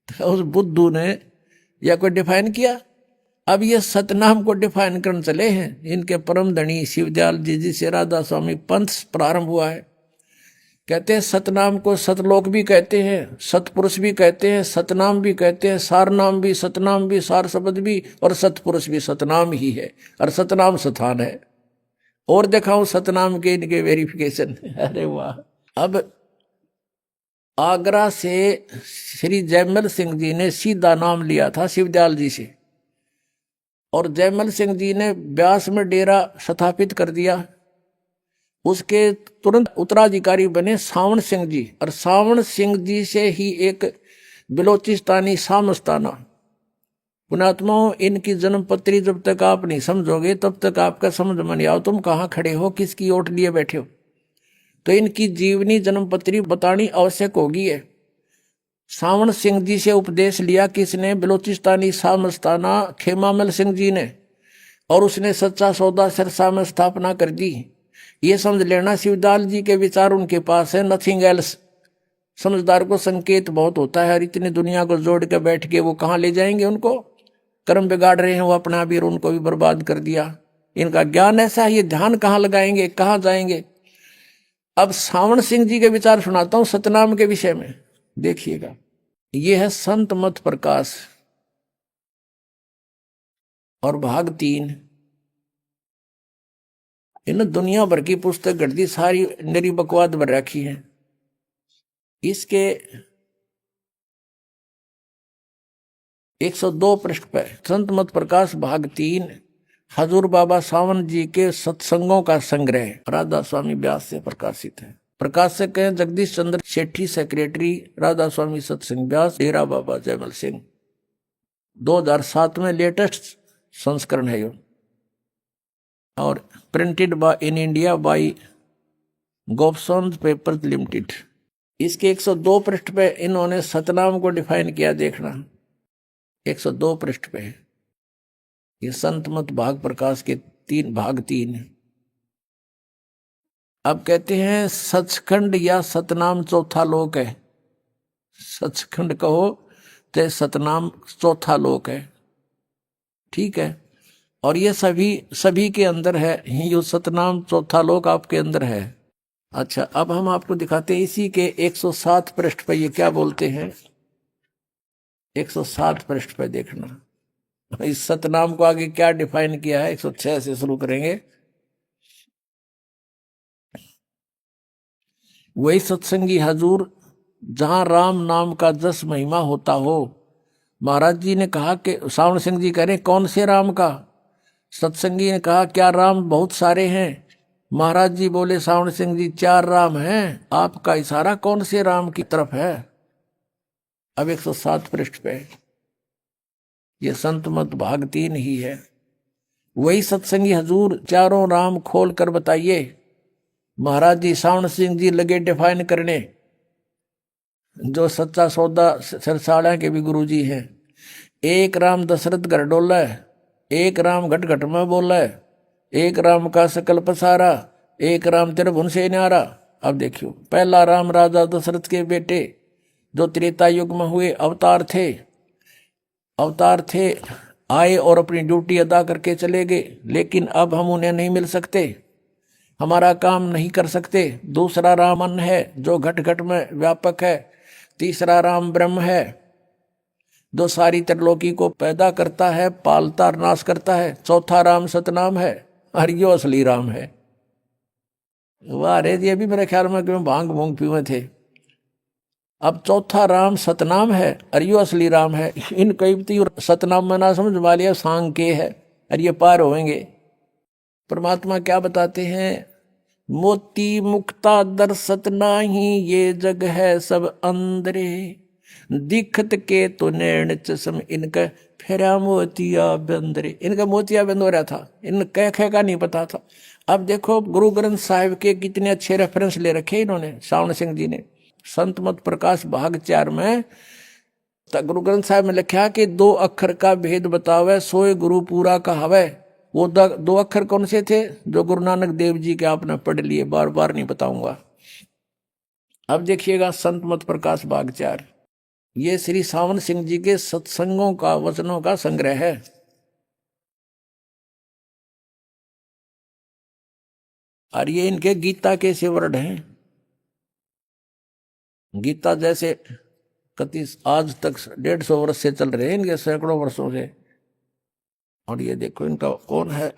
तो उस बुद्धू ने या कोई डिफाइन किया। अब ये सतनाम को डिफाइन करने चले हैं। इनके परम धनी शिवदयाल जी से राधा स्वामी पंथ प्रारंभ हुआ है। कहते हैं सतनाम को सतलोक भी कहते हैं, सतपुरुष भी कहते हैं, सतनाम भी कहते हैं, सारनाम भी, सतनाम भी, सार शब्द भी और सतपुरुष भी सतनाम ही है और सतनाम स्थान है। और दिखाऊं सतनाम के इनके वेरिफिकेशन। अरे वाह। अब आगरा से श्री जयमल सिंह जी ने सीधा नाम लिया था शिवदयाल जी से और जयमल सिंह जी ने ब्यास में डेरा स्थापित कर दिया। उसके तुरंत उत्तराधिकारी बने सावण सिंह जी और सावण सिंह जी से ही एक बिलोचिस्तानी सामस्ताना। पुणात्माओं, इनकी जन्मपत्री जब तक आप नहीं समझोगे तब तक आपका समझ में नहीं आओ तुम कहाँ खड़े हो, किसकी ओट लिए बैठे हो। तो इनकी जीवनी जन्मपत्री बतानी आवश्यक होगी है। सावण सिंह जी से उपदेश लिया किसने? बिलोचिस्तानी सामस्ताना खेमामल सिंह जी ने, और उसने सच्चा सौदा सिरसा में स्थापना कर दी। ये समझ लेना शिवदयाल जी के विचार उनके पास है, नथिंग एल्स। समझदार को संकेत बहुत होता है और इतनी दुनिया को जोड़ के बैठ के वो कहाँ ले जाएंगे? उनको कर्म बिगाड़ रहे हैं वो अपना भी और उनको भी बर्बाद कर दिया। इनका ज्ञान ऐसा है, ये ध्यान कहाँ लगाएंगे, कहाँ जाएंगे। अब सावण सिंह जी के विचार सुनाता हूं सतनाम के विषय में, देखिएगा। ये है संत मत प्रकाश और भाग 3। इन दुनिया भर की पुस्तक गढ़ दी, सारी मेरी बकवाद भर रखी है। इसके 102 पृष्ठ पर संत मत प्रकाश भाग 3 हजूर बाबा सावन जी के सत्संगों का संग्रह राधा स्वामी व्यास से प्रकाशित है। प्रकाशक हैं जगदीश चंद्र सेठी, सेक्रेटरी राधा स्वामी सत्संग व्यास, डेरा बाबा जयमल सिंह। 2007 में लेटेस्ट संस्करण है ये और printed in India by Gopsons paper limited. इसके 102 पृष्ठ पे इन्होंने सतनाम को डिफाइन किया, देखना 102 पृष्ठ पे। ये संत मत भाग प्रकाश के भाग 3। अब कहते हैं सचखंड या सतनाम चौथा लोक है। सचखंड कहो तो सतनाम चौथा लोक है, ठीक है। और ये सभी के अंदर है, ये सतनाम चौथा लोक आपके अंदर है। अच्छा, अब हम आपको दिखाते हैं इसी के 107 पृष्ठ पर ये क्या बोलते हैं। 107 पृष्ठ पर देखना इस सतनाम को आगे क्या डिफाइन किया है। 106 से शुरू करेंगे। वही सत्संगी हजूर जहां राम नाम का जस महिमा होता हो। महाराज जी ने कहा कि सावण सिंह जी कह रहे कौन से राम का? सत्संगी ने कहा क्या राम बहुत सारे हैं? महाराज जी बोले सावण सिंह जी 4 राम हैं। आपका इशारा कौन से राम की तरफ है? अब 107 पृष्ठ पे ये संत मत भाग 3 ही है। वही सत्संगी हजूर चारों राम खोल कर बताइए। महाराज जी सावण सिंह जी लगे डिफाइन करने, जो सच्चा सौदा सिरसाड़ा के भी गुरु जी हैं। एक राम दशरथ घर डोला है, एक राम घट घट में बोला है, एक राम का सकल पसारा, एक राम त्रिभुवन से न्यारा। अब देखियो, पहला राम राजा दशरथ के बेटे जो त्रेता युग में हुए अवतार थे, आए और अपनी ड्यूटी अदा करके चले गए, लेकिन अब हम उन्हें नहीं मिल सकते, हमारा काम नहीं कर सकते। दूसरा राम अन्न है जो घट घट में व्यापक है। तीसरा राम ब्रह्म है जो सारी त्रिलोकी को पैदा करता है, पालता और नाश करता है। चौथा राम सतनाम है और यो असली राम है। वाह रे, ये भी मेरे ख्याल में क्यों भांग भूंग पीवे थे। अब चौथा राम सतनाम है और यो असली राम है। इन कईमती और सतनाम में ना समझ वालिया सांग के है और ये पार होंगे। परमात्मा क्या बताते हैं? मोती मुक्ता दर्शत नाही, ये जग है सब अंदरे, दिखत के तो नैन चश्म इनका फेरा मोतिया बंदरे। इनका मोतिया बंद हो रहा था, इन कह का नहीं पता था। अब देखो गुरु ग्रंथ साहिब के कितने अच्छे रेफरेंस ले रखे इन्होंने, सावण सिंह जी ने। संत मत प्रकाश भाग 4 में तो गुरु ग्रंथ साहिब में लिखा कि 2 अक्षर का भेद बतावे सोए गुरु पूरा कहावे। वो 2 अक्षर कौन से थे जो गुरु नानक देव जी के आपने पढ़ लिए, बार बार नहीं बताऊंगा। अब देखिएगा संत मत प्रकाश भाग 4, ये श्री सावन सिंह जी के सत्संगों का वचनों का संग्रह है। और ये इनके गीता के शिवर्ण हैं। गीता जैसे कति आज तक 150 वर्ष से चल रहे हैं, इनके सैकड़ों वर्षों से। और ये देखो इनका कौन है,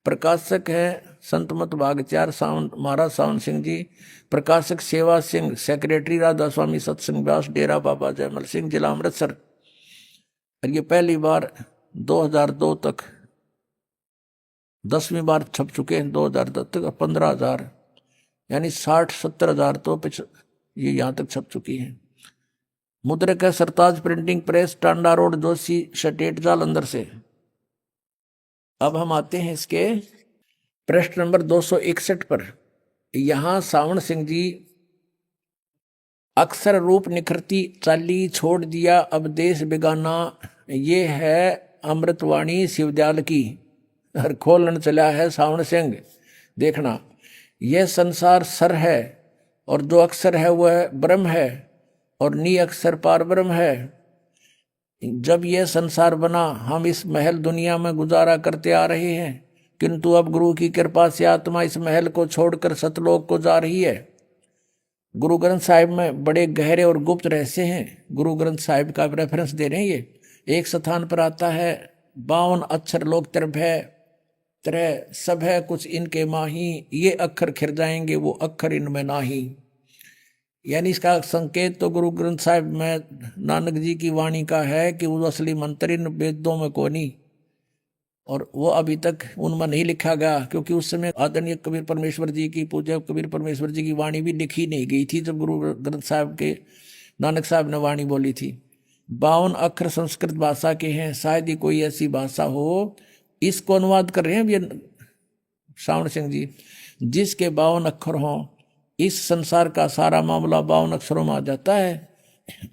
प्रकाशक है संत मत भाग 4 सावन महाराज सावन सिंह जी, प्रकाशक सेवा सिंह, सेक्रेटरी राधा स्वामी सत्संग व्यास, डेरा बाबा जयमल सिंह, जिला अमृतसर। और ये पहली बार 2002 तक 10वीं बार छप चुके हैं, 2010 तक 15,000 यानी 60-70 हजार तो ये यहाँ तक छप चुकी हैं। मुद्रक है Sartaj printing press, Tanda road, Joshi estate, Jalandhar से। अब हम आते हैं इसके पृष्ठ नंबर 261 पर। यहां सावन सिंह जी अक्सर रूप निखरती चाली छोड़ दिया अब देश बेगाना, ये है अमृतवाणी शिवदयाल की। और खोलन चला है सावन सिंह। देखना, यह संसार सर है और जो अक्षर है वह ब्रह्म है और नी अक्षर पार ब्रह्म है। जब यह संसार बना हम इस महल दुनिया में गुजारा करते आ रहे हैं, किंतु अब गुरु की कृपा से आत्मा इस महल को छोड़कर सतलोक को जा रही है। गुरु ग्रंथ साहिब में बड़े गहरे और गुप्त रहस्य हैं। गुरु ग्रंथ साहिब का रेफरेंस दे रहे हैं। ये एक स्थान पर आता है 52 अक्षर लोक तरफ है तरह सब है कुछ इनके माही, ये अक्षर खिर जाएंगे वो अक्षर इनमें नाही। यानी इसका संकेत तो गुरु ग्रंथ साहिब में नानक जी की वाणी का है कि वो असली मंत्र इन वेदों में को नहीं, और वो अभी तक उनमें नहीं लिखा गया, क्योंकि उस समय आदरणीय कबीर परमेश्वर जी की, पूज्य कबीर परमेश्वर जी की वाणी भी लिखी नहीं गई थी जब गुरु ग्रंथ साहिब के नानक साहब ने वाणी बोली थी। 52 अक्षर संस्कृत भाषा के हैं, शायद ही कोई ऐसी भाषा हो। इसको अनुवाद कर रहे हैं ये सावन सिंह जी, जिसके 52 अक्षर हों। इस संसार का सारा मामला 52 अक्षरों में आ जाता है।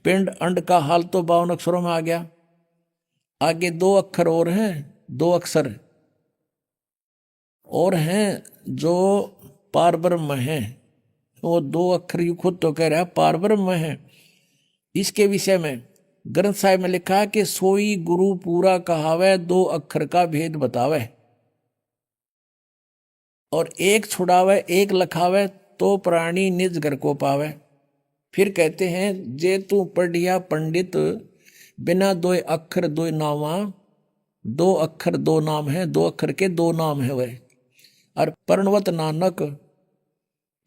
पिंड अंड का हाल तो 52 अक्षरों में आ गया। आगे 2 अक्षर और हैं, 2 अक्षर और हैं जो पार ब्रह्म हैं। वो 2 अक्षर यू खुद तो कह रहा है पार ब्रह्म है। इसके विषय में ग्रंथ साहिब में लिखा है कि सोई गुरु पूरा कहावे 2 अक्षर का भेद बतावे, और एक छुड़ावे एक लखावे तो प्राणी निज घर को पावे। फिर कहते हैं जे तू पढ़िया पंडित बिना 2 अक्षर 2 नावा, 2 अक्षर 2 नाम है, 2 अक्षर के 2 नाम है वह। और पर्णवत नानक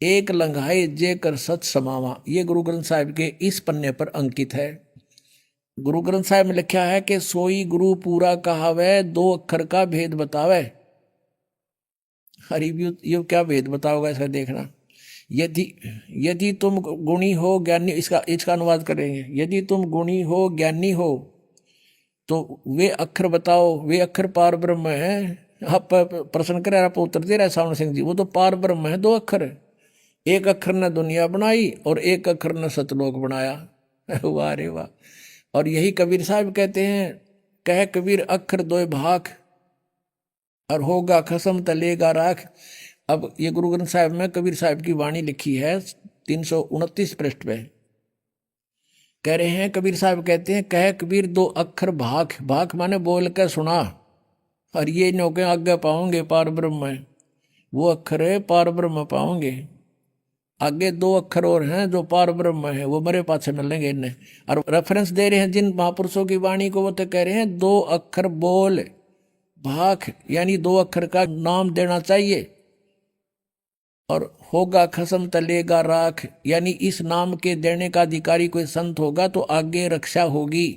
एक लंघाए जे कर सच समावा। ये गुरु ग्रंथ साहिब के इस पन्ने पर अंकित है। गुरु ग्रंथ साहिब में लिखा है कि सोई गुरु पूरा कहावे 2 अक्षर का भेद बतावे। हरि ये क्या भेद बताओगा इसका देखना। यदि तुम गुणी हो ज्ञानी, इसका अनुवाद करेंगे। यदि तुम गुणी हो ज्ञानी हो तो वे अक्षर बताओ, वे अक्षर पार ब्रह्म है। आप प्रश्न करे, आप उत्तर दे रहे सावन सिंह जी, वो तो पार ब्रह्म है। 2 अक्षर, एक अक्षर ने दुनिया बनाई और एक अक्षर ने सतलोक बनाया। वाह रे वाह। और यही कबीर साहब कहते हैं, कह कबीर अक्षर 2 भाग और होगा खसम तलेगा राख। अब ये गुरु ग्रंथ साहिब में कबीर साहब की वाणी लिखी है 329 पृष्ठ पे। कह रहे हैं कबीर साहब कहते हैं, कह कबीर 2 अक्षर भाग, भाग माने बोल के सुना, और ये नौके आगे पाओगे पार ब्रह्म है। वो अक्षर है पार ब्रह्म पाओगे। आगे 2 अक्षर और हैं जो पार ब्रह्म है, वो मरे पाछे मिलेंगे इन्हें। और रेफरेंस दे रहे हैं जिन महापुरुषों की वाणी को, वो तो कह रहे हैं 2 अक्षर बोल भाग, यानी 2 अक्षर का नाम देना चाहिए। और होगा खसम तलेगा राख, यानी इस नाम के देने का अधिकारी कोई संत होगा तो आगे रक्षा होगी।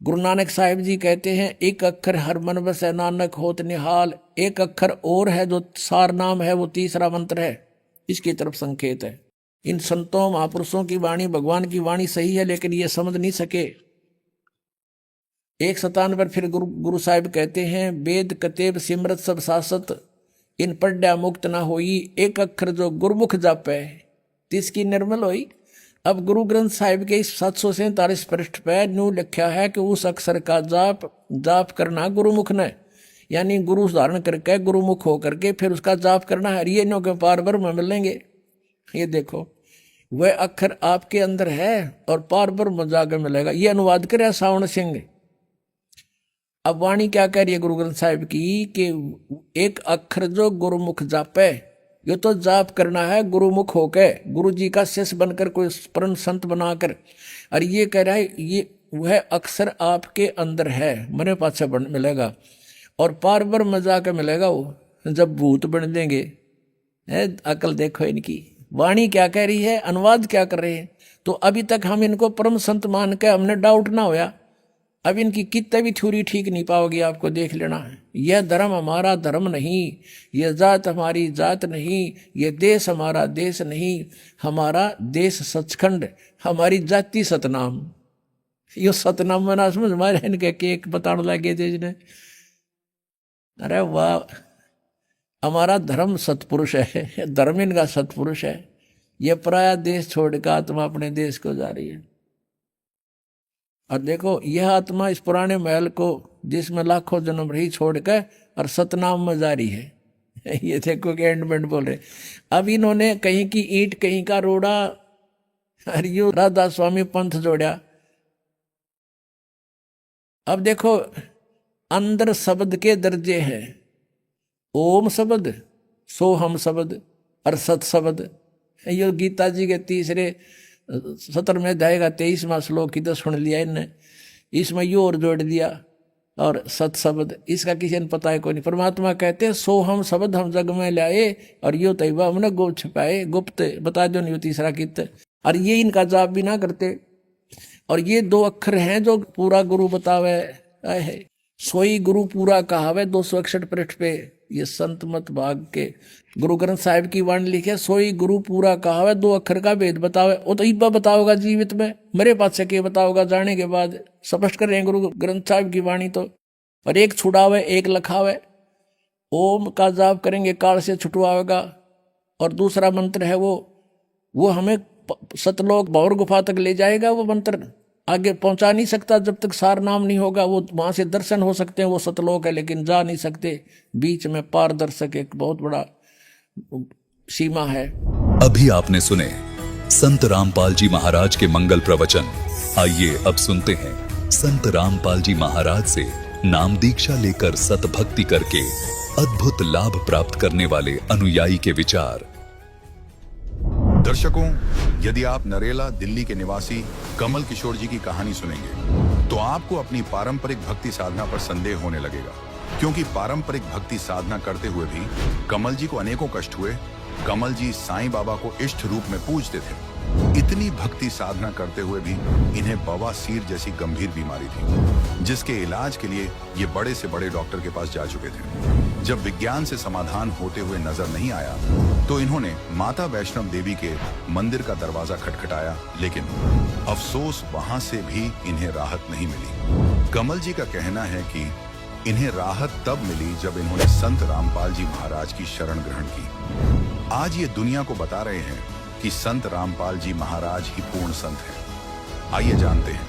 गुरु नानक साहिब जी कहते हैं, एक अक्षर हर मन बस नानक होत निहाल। एक अक्षर और है जो सार नाम है, वो तीसरा मंत्र है। इसकी तरफ संकेत है। इन संतों महापुरुषों की वाणी, भगवान की वाणी सही है, लेकिन ये समझ नहीं सके। एक स्थान पर फिर गुरु साहिब कहते हैं, वेद कतेब सिमरत सब सासत, इन पढ़्या मुक्त ना होई। एक अक्षर जो गुरमुख जापे तिसकी निर्मल होई। अब गुरु ग्रंथ साहिब के इस 747 पृष्ठ पे न्यू लिखा है कि उस अक्षर का जाप करना गुरुमुख ने, यानी गुरु धारण करके गुरुमुख होकर के फिर उसका जाप करना है। ये नो के पार ब्रह्म में मिलेंगे। ये देखो वह अक्षर आपके अंदर है और पार ब्रह्म जाकर मिलेगा। ये अनुवाद करे सावण सिंह। अब वाणी क्या कह रही है गुरु ग्रंथ साहिब की कि एक अक्षर जो गुरुमुख जापे, ये तो जाप करना है गुरुमुख होके, गुरु जी का शिष्य बनकर, कोई परम संत बनाकर। और ये कह रहा है ये वह अक्षर आपके अंदर है, मरे पाछे बन मिलेगा और पार ब्रह्म जाकर मिलेगा वो जब भूत बन देंगे। अकल देखो इनकी, वाणी क्या कह रही है, अनुवाद क्या कर रहे हैं। तो अभी तक हम इनको परम संत मान के हमने डाउट ना होया। अब इनकी कितने भी थ्योरी ठीक नहीं पाओगी, आपको देख लेना है। यह धर्म हमारा धर्म नहीं, यह जात हमारी जात नहीं, यह देश हमारा देश नहीं, हमारा देश सचखंड, हमारी जाति सतनाम। यो सतनाम में ना समझ मारे इनके केक बताने लगे थे इसने। अरे वाह, हमारा धर्म सतपुरुष है, धर्म इनका सतपुरुष है। यह पराया देश छोड़कर आत्मा अपने देश को जा रही है। और देखो यह आत्मा इस पुराने महल को जिसमें लाखों जन्म रही छोड़कर और सतनाम में जा रही है। ये देखो कि एंडमेंट बोल रहे। अब इन्होंने कहीं की ईंट कहीं का रोड़ा, हरियो राधा स्वामी पंथ जोड़ा। अब देखो अंदर शब्द के दर्जे हैं, ओम शब्द, सोहम शब्द और सत शब्द। ये गीता जी के तीसरे सत्र में जाएगा 23वां श्लोक, इधर सुन लिया इनने, इसमें यो और जोड़ दिया और सत शब्द। इसका किसी ने पता है कोई नहीं। परमात्मा कहते हैं सोहम शब्द हम जग में लाए और यो तैबा हमने गुप्त छुपाए, गुप्त बता दो नहीं तीसरा कित। और ये इनका जाप भी ना करते। और ये 2 अक्षर हैं जो पूरा गुरु बतावे है। सोई गुरु पूरा कहावे 261 पृष्ठ पे। ये संत मत भाग के गुरु ग्रंथ साहिब की वाणी लिखे, सोई गुरु पूरा कहावे 2 अक्षर का भेद बतावे। वो तो इब्बा बताओगा जीवित में, मेरे पास से के बताओगा जाने के बाद। स्पष्ट कर रहे हैं गुरु ग्रंथ साहिब की वाणी तो। और एक छुड़ावे एक लखावे। ओम का जाप करेंगे काल से छुटवाएगा। और दूसरा मंत्र है वो हमें सतलोक भंवर गुफा तक ले जाएगा। वो मंत्र आगे पहुंचा नहीं सकता जब तक सार नाम नहीं होगा। वो वहां से दर्शन हो सकते हैं, वो सतलोक है, लेकिन जा नहीं सकते। बीच में पारदर्शक एक बहुत बड़ा सीमा है। अभी आपने सुने संत रामपाल जी महाराज के मंगल प्रवचन। आइए अब सुनते हैं संत रामपाल जी महाराज से नाम दीक्षा लेकर सतभक्ति करके अद्भुत लाभ प्राप्त करने वाले अनुयायी के विचार। दर्शकों, यदि आप नरेला दिल्ली के निवासी कमल किशोर जी की कहानी सुनेंगे तो आपको अपनी पारंपरिक भक्ति साधना पर संदेह होने लगेगा, क्योंकि पारंपरिक भक्ति साधना करते हुए भी कमल जी को अनेकों कष्ट हुए। कमल जी साईं बाबा को इष्ट रूप में पूजते थे। इतनी भक्ति साधना करते हुए भी इन्हें बवासीर जैसी गंभीर बीमारी थी, जिसके इलाज के लिए ये बड़े से बड़े डॉक्टर के पास जा चुके थे। जब विज्ञान से समाधान होते हुए नजर नहीं आया तो इन्होंने माता वैष्णव देवी के मंदिर का दरवाजा खटखटाया, लेकिन अफसोस वहां से भी इन्हें राहत नहीं मिली। कमल जी का कहना है कि इन्हें राहत तब मिली जब इन्होंने संत रामपाल जी महाराज की शरण ग्रहण की। आज ये दुनिया को बता रहे हैं कि संत रामपाल जी महाराज ही पूर्ण संत हैं। आइए जानते हैं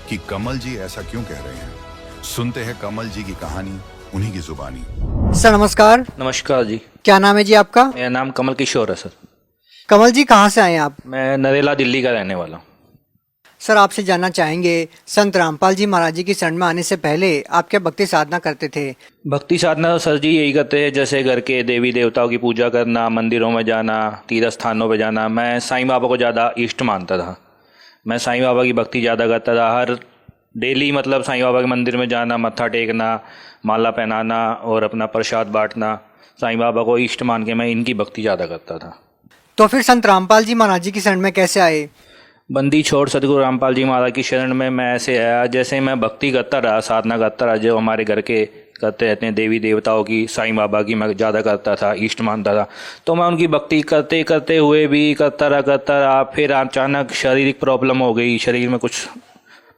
कि कमल जी ऐसा क्यों कह रहे हैं। सुनते हैं कमल जी की कहानी उन्हीं की जुबानी। सर नमस्कार। नमस्कार जी। क्या नाम है जी आपका? मेरा नाम कमल किशोर है सर। कमल जी कहाँ से आए आप? मैं नरेला दिल्ली का रहने वाला हूँ। सर आपसे जानना चाहेंगे, संत रामपाल जी महाराज जी की शरण में आने से पहले आप क्या भक्ति साधना करते थे? भक्ति साधना सर जी यही करते हैं, जैसे घर के देवी देवताओं की पूजा करना, मंदिरों में जाना, तीर्थ स्थानों पर जाना। मैं साईं बाबा को ज़्यादा इष्ट मानता था। मैं साईं बाबा की भक्ति ज़्यादा करता था। हर डेली मतलब साईं बाबा के मंदिर में जाना, मत्था टेकना, माला पहनाना और अपना प्रसाद बांटना, साईं बाबा को इष्ट मान के मैं इनकी भक्ति ज़्यादा करता था। तो फिर संत रामपाल जी महाराज जी की शरण में कैसे आए? बंदी छोड़ सदगुरु रामपाल जी महाराज की शरण में मैं ऐसे आया, जैसे मैं भक्ति करता रहा, साधना करता रहा, जो हमारे घर के करते रहते हैं देवी देवताओं की, साईं बाबा की मैं ज़्यादा करता था, इष्ट मानता था। तो मैं उनकी भक्ति करते करते हुए भी करता रहा। फिर अचानक शारीरिक प्रॉब्लम हो गई, शरीर में कुछ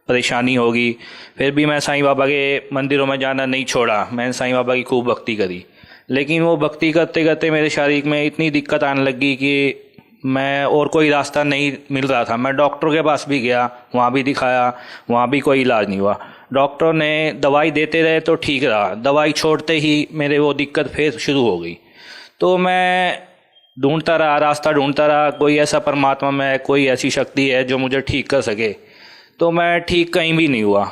परेशानी होगी। फिर भी मैं साईं बाबा के मंदिरों में जाना नहीं छोड़ा। मैंने साईं बाबा की खूब भक्ति करी, लेकिन वो भक्ति करते करते मेरे शरीर में इतनी दिक्कत आने लगी कि मैं और कोई रास्ता नहीं मिल रहा था। मैं डॉक्टर के पास भी गया, वहाँ भी दिखाया, वहाँ भी कोई इलाज नहीं हुआ। डॉक्टर ने दवाई देते रहे तो ठीक रहा, दवाई छोड़ते ही मेरे वो दिक्कत फिर शुरू हो गई। तो मैं ढूंढता रहा, रास्ता ढूंढता रहा, कोई ऐसा परमात्मा में कोई ऐसी शक्ति है जो मुझे ठीक कर सके। तो मैं ठीक कहीं भी नहीं हुआ,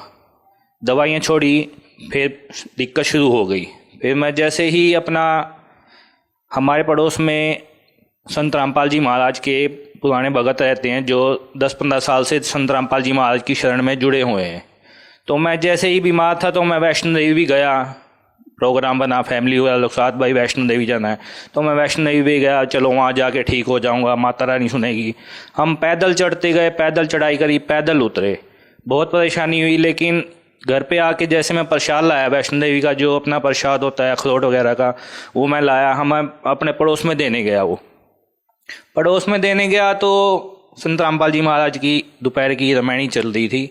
दवाइयाँ छोड़ी, फिर दिक्कत शुरू हो गई। फिर मैं जैसे ही अपना, हमारे पड़ोस में संत रामपाल जी महाराज के पुराने भगत रहते हैं जो 10-15 साल से संत रामपाल जी महाराज की शरण में जुड़े हुए हैं। तो मैं जैसे ही बीमार था तो मैं वैष्णो देवी भी गया, प्रोग्राम बना फैमिली वाला लोग साथ, भाई वैष्णो देवी जाना है, तो मैं वैष्णो देवी भी गया, चलो वहाँ जाके ठीक हो जाऊँगा, माता रानी सुनेगी। हम पैदल चढ़ते गए, पैदल चढ़ाई करी, पैदल उतरे, बहुत परेशानी हुई। लेकिन घर पे आके जैसे मैं प्रसाद लाया वैष्णो देवी का, जो अपना प्रसाद होता है अखरोट वगैरह का, वो मैं लाया, हम अपने पड़ोस में देने गया। वो पड़ोस में देने गया तो संत रामपाल जी महाराज की दोपहर की रामायणी चल रही थी,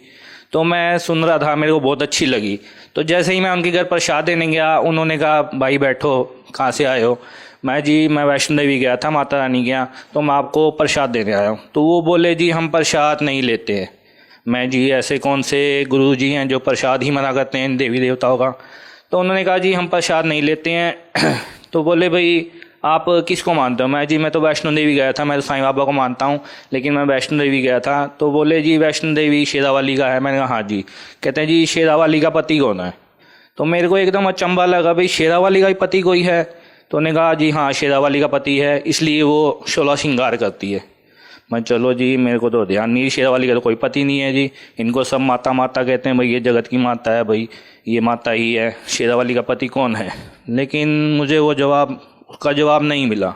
तो मैं सुन रहा था, मेरे को बहुत अच्छी लगी। तो जैसे ही मैं उनके घर प्रसाद देने गया, उन्होंने कहा भाई बैठो, कहाँ से आए हो? मैं वैष्णो देवी गया था, माता रानी गया, तो मैं आपको प्रसाद देने आया हूँ। तो वो बोले जी हम प्रसाद नहीं लेते हैं। मैं जी ऐसे कौन से गुरु जी हैं जो प्रसाद ही मना करते हैं देवी देवताओं का? तो उन्होंने कहा जी हम प्रसाद नहीं लेते हैं। तो बोले भाई आप किसको मानते हो? मैं तो वैष्णो देवी गया था, मैं तो साईं बाबा को मानता हूँ, लेकिन मैं वैष्णो देवी गया था। तो बोले जी वैष्णो देवी शेरावाली का है। मैंने कहा हाँ जी। कहते हैं जी शेरावाली का पति कौन है? तो मेरे को एकदम अचंभा लगा, भाई शेरावाली का ही पति कोई है? तो उन्होंने कहा जी हाँ शेरावाली का पति है, इसलिए वो 16 श्रृंगार करती है। मैं चलो जी, मेरे को तो ध्यान नहीं, शेरावाली का तो कोई पति नहीं है जी, इनको सब माता माता कहते हैं, भाई ये जगत की माता है, भाई ये माता ही है, शेरावाली का पति कौन है? लेकिन मुझे वो उसका जवाब नहीं मिला।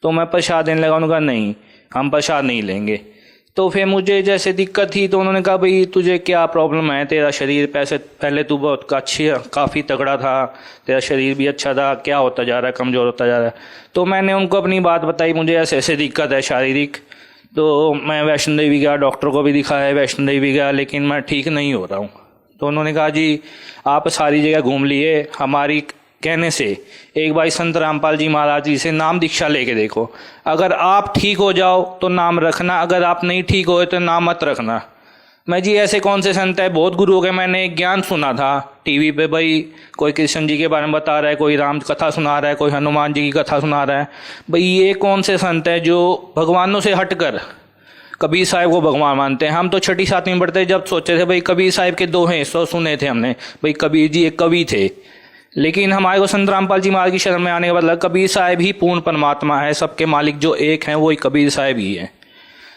तो मैं प्रसाद देने लगा, उन्होंने कहा नहीं हम प्रसाद नहीं लेंगे। तो फिर मुझे जैसे दिक्कत थी, तो उन्होंने कहा भाई तुझे क्या प्रॉब्लम है? तेरा शरीर पहले तू बहुत काफ़ी तगड़ा था, तेरा शरीर भी अच्छा था, क्या होता जा रहा है, कमज़ोर होता जा रहा है। तो मैंने उनको अपनी बात बताई, मुझे ऐसे ऐसे दिक्कत है शारीरिक। तो मैं वैष्णो देवी गया, डॉक्टर को भी दिखाया, वैष्णो देवी गया, लेकिन मैं ठीक नहीं हो रहा हूँ। तो उन्होंने कहा जी आप सारी जगह घूम लिए, हमारी कहने से एक बार संत रामपाल जी महाराज जी से नाम दीक्षा लेके देखो, अगर आप ठीक हो जाओ तो नाम रखना, अगर आप नहीं ठीक हो तो नाम मत रखना। मैं जी ऐसे कौन से संत है? बहुत गुरुओं के मैंने ज्ञान सुना था टीवी पे, भाई कोई कृष्ण जी के बारे में बता रहा है, कोई राम कथा सुना रहा है, कोई हनुमान जी की कथा सुना रहा है। भाई ये कौन से संत है जो भगवानों से हटकर कबीर साहब को भगवान मानते हैं? हम तो 6ठी 7वीं में पढ़ते जब सोचे थे भाई कबीर साहब के दोहे सौ सुने थे हमने, भाई कबीर जी एक कवि थे। लेकिन हमारे को संत रामपाल जी महाराज की शरण में आने के बाद लगा कबीर साहब ही पूर्ण परमात्मा है, सबके मालिक जो एक हैं वही कबीर साहब ही है।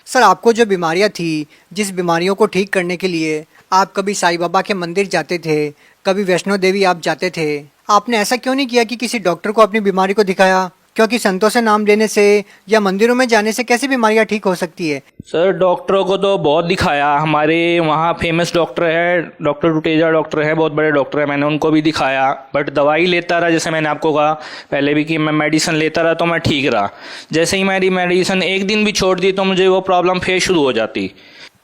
सर आपको जो बीमारियां थी, जिस बीमारियों को ठीक करने के लिए आप कभी साईं बाबा के मंदिर जाते थे, कभी वैष्णो देवी आप जाते थे, आपने ऐसा क्यों नहीं किया कि किसी डॉक्टर को अपनी बीमारी को दिखाया? क्योंकि संतों से नाम लेने से या मंदिरों में जाने से कैसी बीमारियां ठीक हो सकती है? सर डॉक्टरों को तो बहुत दिखाया, हमारे वहाँ फेमस डॉक्टर है, डॉक्टर टुटेजा डॉक्टर है, बहुत बड़े डॉक्टर है, मैंने उनको भी दिखाया, बट दवाई लेता रहा। जैसे मैंने आपको कहा पहले भी कि मैं मेडिसिन लेता रहा तो मैं ठीक रहा। जैसे ही मेरी मेडिसिन एक दिन भी छोड़ दी तो मुझे वो प्रॉब्लम फिर शुरू हो जाती।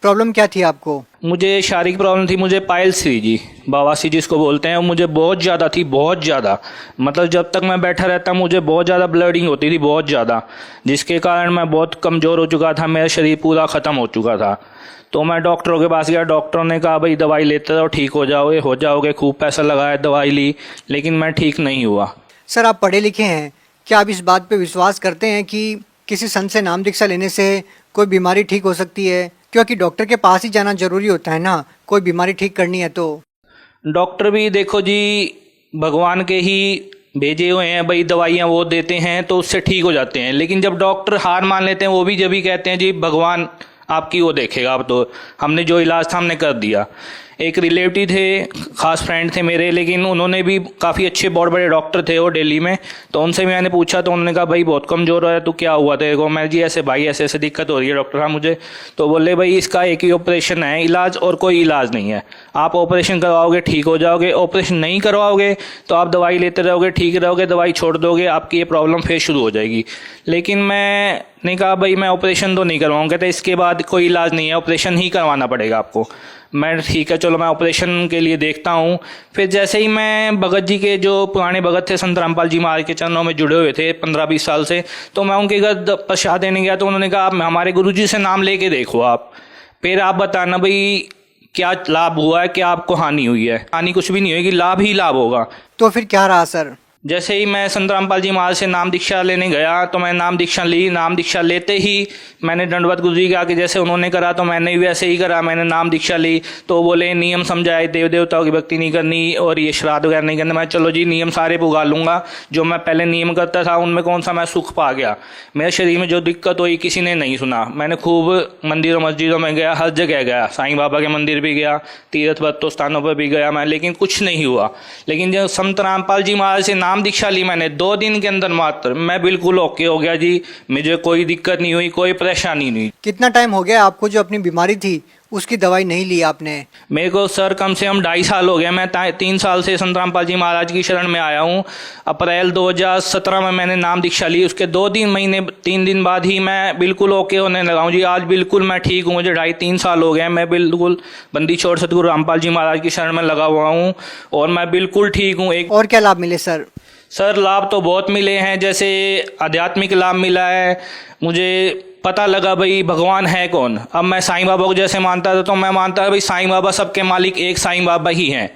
प्रॉब्लम क्या थी आपको? मुझे शारीरिक प्रॉब्लम थी, मुझे पाइल्स थी जी, बवासीर जिसको बोलते हैं, मुझे बहुत ज़्यादा थी, बहुत ज़्यादा। मतलब जब तक मैं बैठा रहता मुझे बहुत ज़्यादा ब्लीडिंग होती थी, बहुत ज़्यादा, जिसके कारण मैं बहुत कमज़ोर हो चुका था, मेरा शरीर पूरा ख़त्म हो चुका था। तो मैं डॉक्टरों के पास गया, डॉक्टरों ने कहा भाई दवाई लेते रहो ठीक हो जाओगे। खूब पैसा लगाया, दवाई ली, लेकिन मैं ठीक नहीं हुआ। सर आप पढ़े लिखे हैं, क्या आप इस बात पे विश्वास करते हैं कि किसी संत से नाम दीक्षा लेने से कोई बीमारी ठीक हो सकती है? क्योंकि डॉक्टर के पास ही जाना जरूरी होता है ना, कोई बीमारी ठीक करनी है तो। डॉक्टर भी देखो जी भगवान के ही भेजे हुए हैं, भाई दवाइयाँ वो देते हैं तो उससे ठीक हो जाते हैं। लेकिन जब डॉक्टर हार मान लेते हैं, वो भी जब भी कहते हैं जी भगवान आपकी वो देखेगा, अब तो हमने जो इलाज था हमने कर दिया। एक रिलेटिव थे, खास फ्रेंड थे मेरे, लेकिन उन्होंने भी काफ़ी अच्छे बहुत बड़े डॉक्टर थे वो दिल्ली में, तो उनसे मैंने पूछा तो उन्होंने कहा भाई बहुत कमज़ोर है, तो क्या हुआ तेरे को? मैं जी ऐसे भाई ऐसे ऐसे दिक्कत हो रही है डॉक्टर साहब मुझे। तो बोले भाई इसका एक ही ऑपरेशन है इलाज, और कोई इलाज नहीं है। आप ऑपरेशन करवाओगे ठीक हो जाओगे, ऑपरेशन नहीं करवाओगे तो आप दवाई लेते रहोगे ठीक रहोगे, दवाई छोड़ दोगे आपकी ये प्रॉब्लम फिर शुरू हो जाएगी। लेकिन मैं नहीं कहा भाई मैं ऑपरेशन तो नहीं करवाऊँ, कहते इसके बाद कोई इलाज नहीं है, ऑपरेशन ही करवाना पड़ेगा आपको। मैं ठीक है चलो मैं ऑपरेशन के लिए देखता हूँ। फिर जैसे ही मैं भगत जी के जो पुराने भगत थे संत रामपाल जी महाराज के चरणों में जुड़े हुए थे 15-20 साल से, तो मैं उनके घर प्रसाद देने गया तो उन्होंने कहा आप हमारे गुरु जी से नाम लेके देखो आप, फिर आप बताना भाई क्या लाभ हुआ है, क्या आपको हानि हुई है। हानि कुछ भी नहीं होगी, लाभ ही लाभ होगा। तो फिर क्या रहा सर? जैसे ही मैं संत रामपाल जी महाराज से नाम दीक्षा लेने गया तो मैं नाम दीक्षा ली। नाम दीक्षा लेते ही मैंने दंडवत गुरु जी के आके जैसे उन्होंने करा तो मैंने भी वैसे ही करा। मैंने नाम दीक्षा ली तो बोले नियम समझाए, देव देवताओं की भक्ति नहीं करनी और ये श्राद्ध वगैरह नहीं करना। मैं चलो जी नियम सारे पुगा लूँगा, जो मैं पहले नियम करता था उनमें कौन सा मैं सुख पा गया। मेरे शरीर में जो दिक्कत हुई किसी ने नहीं सुना। मैंने खूब मंदिरों मस्जिदों में गया, हर जगह गया, साईं बाबा के मंदिर भी गया, तीर्थ बत्तों स्थानों पर भी गया मैं, लेकिन कुछ नहीं हुआ। लेकिन जब संत रामपाल जी महाराज से नाम दीक्षा ली मैंने 2 दिन के अंदर मात्र मैं बिल्कुल ओके हो गया जी। मुझे कोई दिक्कत नहीं हुई, कोई परेशानी नहीं। कितना टाइम हो गया आपको जो अपनी बीमारी थी उसकी दवाई नहीं ली आपने? मेरे को सर कम से कम 2.5 साल हो गए। मैं 3 साल से संत रामपाल जी महाराज की शरण में आया हूँ। अप्रैल 2017 में मैंने नाम दीक्षा ली, उसके 3 दिन बाद ही मैं बिल्कुल ओके होने लगा हूँ जी। आज बिल्कुल मैं ठीक हूँ, मुझे 2.5-3 साल हो गए। मैं बिल्कुल बंदी छोड़ सतगुरु रामपाल जी महाराज की शरण में लगा हुआ हूँ और मैं बिल्कुल ठीक हूँ। और क्या लाभ मिले सर? सर लाभ तो बहुत मिले हैं, जैसे आध्यात्मिक लाभ मिला है। मुझे पता लगा भाई भगवान है कौन। अब मैं साईं बाबा को जैसे मानता था तो मैं मानता था भाई साईं बाबा सबके मालिक एक साईं बाबा ही हैं।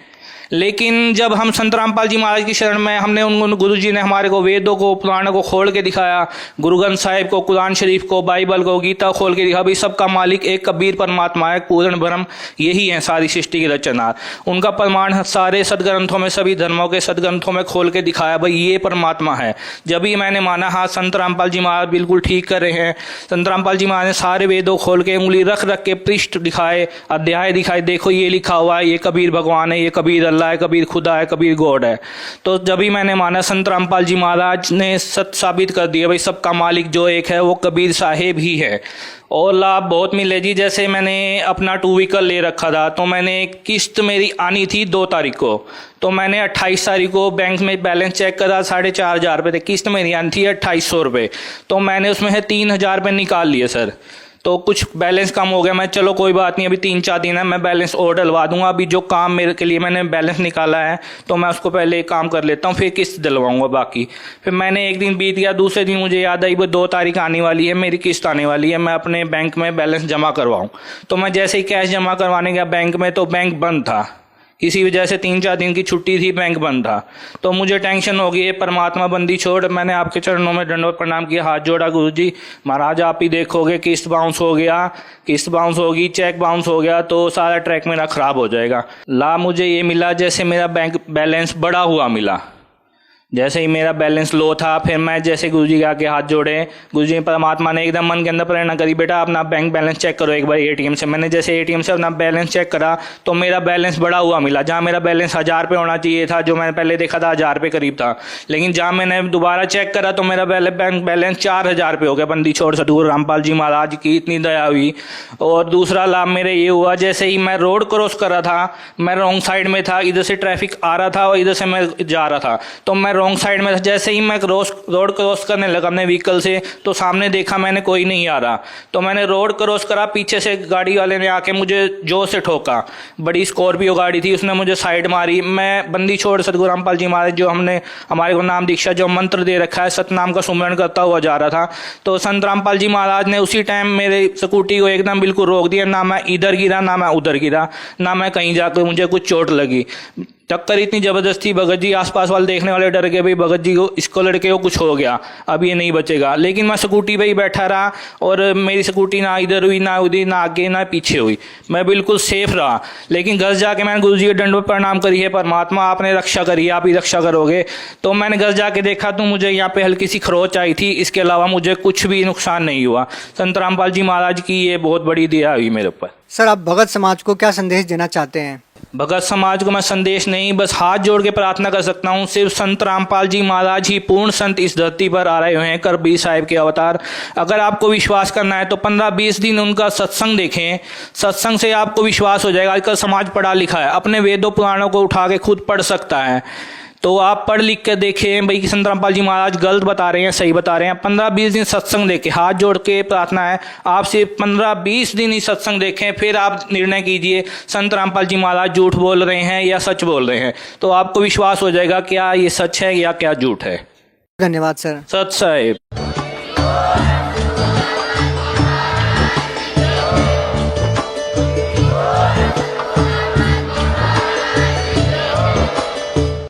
लेकिन जब हम संत रामपाल जी महाराज की शरण में हमने उन गुरु जी ने हमारे को वेदों को पुराणों को खोल के दिखाया, गुरु ग्रंथ साहिब को, कुरान शरीफ को, बाइबल को, गीता खोल के दिखा भाई सबका मालिक एक कबीर परमात्मा है, पूर्ण ब्रह्म यही है सारी सृष्टि की रचना। उनका प्रमाण सारे सदग्रंथों में, सभी धर्मों के सदग्रंथों में खोल के दिखाया भाई ये परमात्मा है। जब ही मैंने माना हाँ संत रामपाल जी महाराज बिल्कुल ठीक कर रहे हैं। संत रामपाल जी महाराज ने सारे वेदों खोल के उंगली रख रख के पृष्ठ दिखाए, अध्याय दिखाए, देखो ये लिखा हुआ है, ये कबीर भगवान है, ये कबीर अल्लाह है, कबीर खुदा है, कबीर गॉड है। तो जब भी मैंने माना संत रामपाल जी महाराज ने सत्य साबित कर दिया भाई सबका मालिक जो एक है वो कबीर साहेब ही है। और लाभ बहुत मिले जी। जैसे मैंने अपना 2 व्हीकल ले रखा था तो मैंने किस्त मेरी आनी थी 2 तारीख को, तो मैंने 28 तारीख को बैंक में बैलेंस चेक करा, 4,500 रुपये थे। किस्त मेरी आनी थी 2800 रुपये, तो मैंने उसमें से 3,000 रुपये निकाल लिए सर। तो कुछ बैलेंस कम हो गया। मैं चलो कोई बात नहीं, अभी 3-4 दिन है, मैं बैलेंस और डलवा दूंगा। अभी जो काम मेरे के लिए मैंने बैलेंस निकाला है तो मैं उसको पहले काम कर लेता हूँ, फिर किस्त दिलवाऊंगा बाकी। फिर मैंने एक दिन बीत गया, दूसरे दिन मुझे याद आई वो 2 तारीख आने वाली है, मेरी किस्त आने वाली है, मैं अपने बैंक में बैलेंस जमा करवाऊँ। तो मैं जैसे ही कैश जमा करवाने गया बैंक में तो बैंक बंद था, किसी वजह से 3-4 दिन की छुट्टी थी, बैंक बंद था। तो मुझे टेंशन हो गई, परमात्मा बंदी छोड़। मैंने आपके चरणों में दंडवत प्रणाम किया, हाथ जोड़ा, गुरु जी महाराज आप ही देखोगे, किस्त बाउंस हो गया, किस्त बाउंस होगी, चेक बाउंस हो गया तो सारा ट्रैक मेरा खराब हो जाएगा। लाभ मुझे ये मिला जैसे मेरा बैंक बैलेंस बढ़ा हुआ मिला। जैसे ही मेरा बैलेंस लो था फिर मैं जैसे गुरुजी के आके हाथ जोड़े, गुरुजी परमात्मा ने एकदम मन के अंदर प्रेरणा करी, बेटा अपना बैंक बैलेंस चेक करो एक बार एटीएम से। मैंने जैसे एटीएम से अपना बैलेंस चेक करा तो मेरा बैलेंस बढ़ा हुआ मिला। जहाँ मेरा बैलेंस 1000 रुपये होना चाहिए था, जो मैंने पहले देखा था 1000 रुपये करीब था, लेकिन जहाँ मैंने दोबारा चेक करा तो मेरा बैंक बैलेंस 4000 रुपये हो गया। बंदी छोड़ सतगुरु रामपाल जी महाराज की इतनी दया हुई। और दूसरा लाभ मेरे ये हुआ, जैसे ही मैं रोड क्रॉस कर रहा था, मैं रॉन्ग साइड में था, इधर से ट्रैफिक आ रहा था और इधर से मैं जा रहा था, तो मैं रॉन्ग साइड में था। जैसे ही मैं रोड क्रॉस करने लगा अपने व्हीकल से तो सामने देखा मैंने कोई नहीं आ रहा, तो मैंने रोड क्रॉस करा, पीछे से गाड़ी वाले ने आके मुझे जोर से ठोका। बड़ी स्कॉर्पियो गाड़ी थी, उसने मुझे साइड मारी। मैं बंदी छोड़ सतगुरु रामपाल जी महाराज जो हमने हमारे को नाम दीक्षा जो मंत्र दे रखा है सतनाम का सुमरण करता हुआ जा रहा था, तो संत रामपाल जी महाराज ने उसी टाइम मेरे स्कूटी को एकदम बिल्कुल रोक दिया। ना मैं इधर गिरा, ना मैं उधर गिरा, ना मैं कहीं जाकर मुझे कुछ चोट लगी। टक्कर इतनी जबरदस्त थी, भगत जी आसपास वाले देखने वाले डर गए, भाई भगत जी को, इसको लड़के को कुछ हो गया, अब ये नहीं बचेगा। लेकिन मैं स्कूटी पे ही बैठा रहा और मेरी स्कूटी ना इधर हुई, ना उधर, ना आगे ना पीछे हुई, मैं बिल्कुल सेफ रहा। लेकिन घर जाके मैंने गुरु जी के दंडवत प्रणाम करी है, परमात्मा आपने रक्षा करी, आप ही रक्षा करोगे। तो मैंने घर जाके देखा तो मुझे यहाँ पे हल्की सी खरोच आई थी, इसके अलावा मुझे कुछ भी नुकसान नहीं हुआ। संत रामपाल जी महाराज की ये बहुत बड़ी दया हुई मेरे ऊपर। सर आप भगत समाज को क्या संदेश देना चाहते हैं? भगत समाज को मैं संदेश नहीं, बस हाथ जोड़ के प्रार्थना कर सकता हूँ। सिर्फ संत रामपाल जी महाराज ही पूर्ण संत इस धरती पर आ रहे हुए हैं, कबीर साहिब के अवतार। अगर आपको विश्वास करना है तो 15-20 दिन उनका सत्संग देखें, सत्संग से आपको विश्वास हो जाएगा। आजकल समाज पढ़ा लिखा है, अपने वेदों पुराणों को उठा के खुद पढ़ सकता है। तो आप पढ़ लिख के देखें भाई कि संत रामपाल जी महाराज गलत बता रहे हैं सही बता रहे हैं। 15-20 दिन सत्संग देखें, हाथ जोड़ के प्रार्थना है आप सिर्फ 15-20 दिन ही सत्संग देखें, फिर आप निर्णय कीजिए संत रामपाल जी महाराज झूठ बोल रहे हैं या सच बोल रहे हैं, तो आपको विश्वास हो जाएगा क्या ये सच है या क्या झूठ है। धन्यवाद सर। सच साहेब।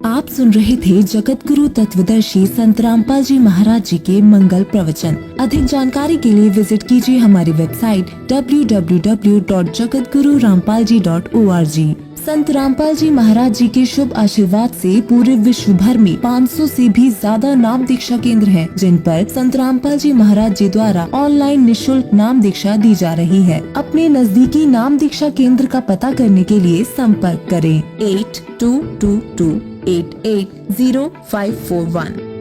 आप सुन रहे थे जगत गुरु तत्वदर्शी संत रामपाल जी महाराज जी के मंगल प्रवचन। अधिक जानकारी के लिए विजिट कीजिए हमारी वेबसाइट www.jagatgururampalji.org। संत रामपाल जी महाराज जी के शुभ आशीर्वाद से पूरे विश्व भर में 500 से भी ज्यादा नाम दीक्षा केंद्र हैं, जिन पर संत रामपाल जी महाराज जी द्वारा ऑनलाइन निशुल्क नाम दीक्षा दी जा रही है। अपने नजदीकी नाम दीक्षा केंद्र का पता करने के लिए संपर्क करें 8222880541।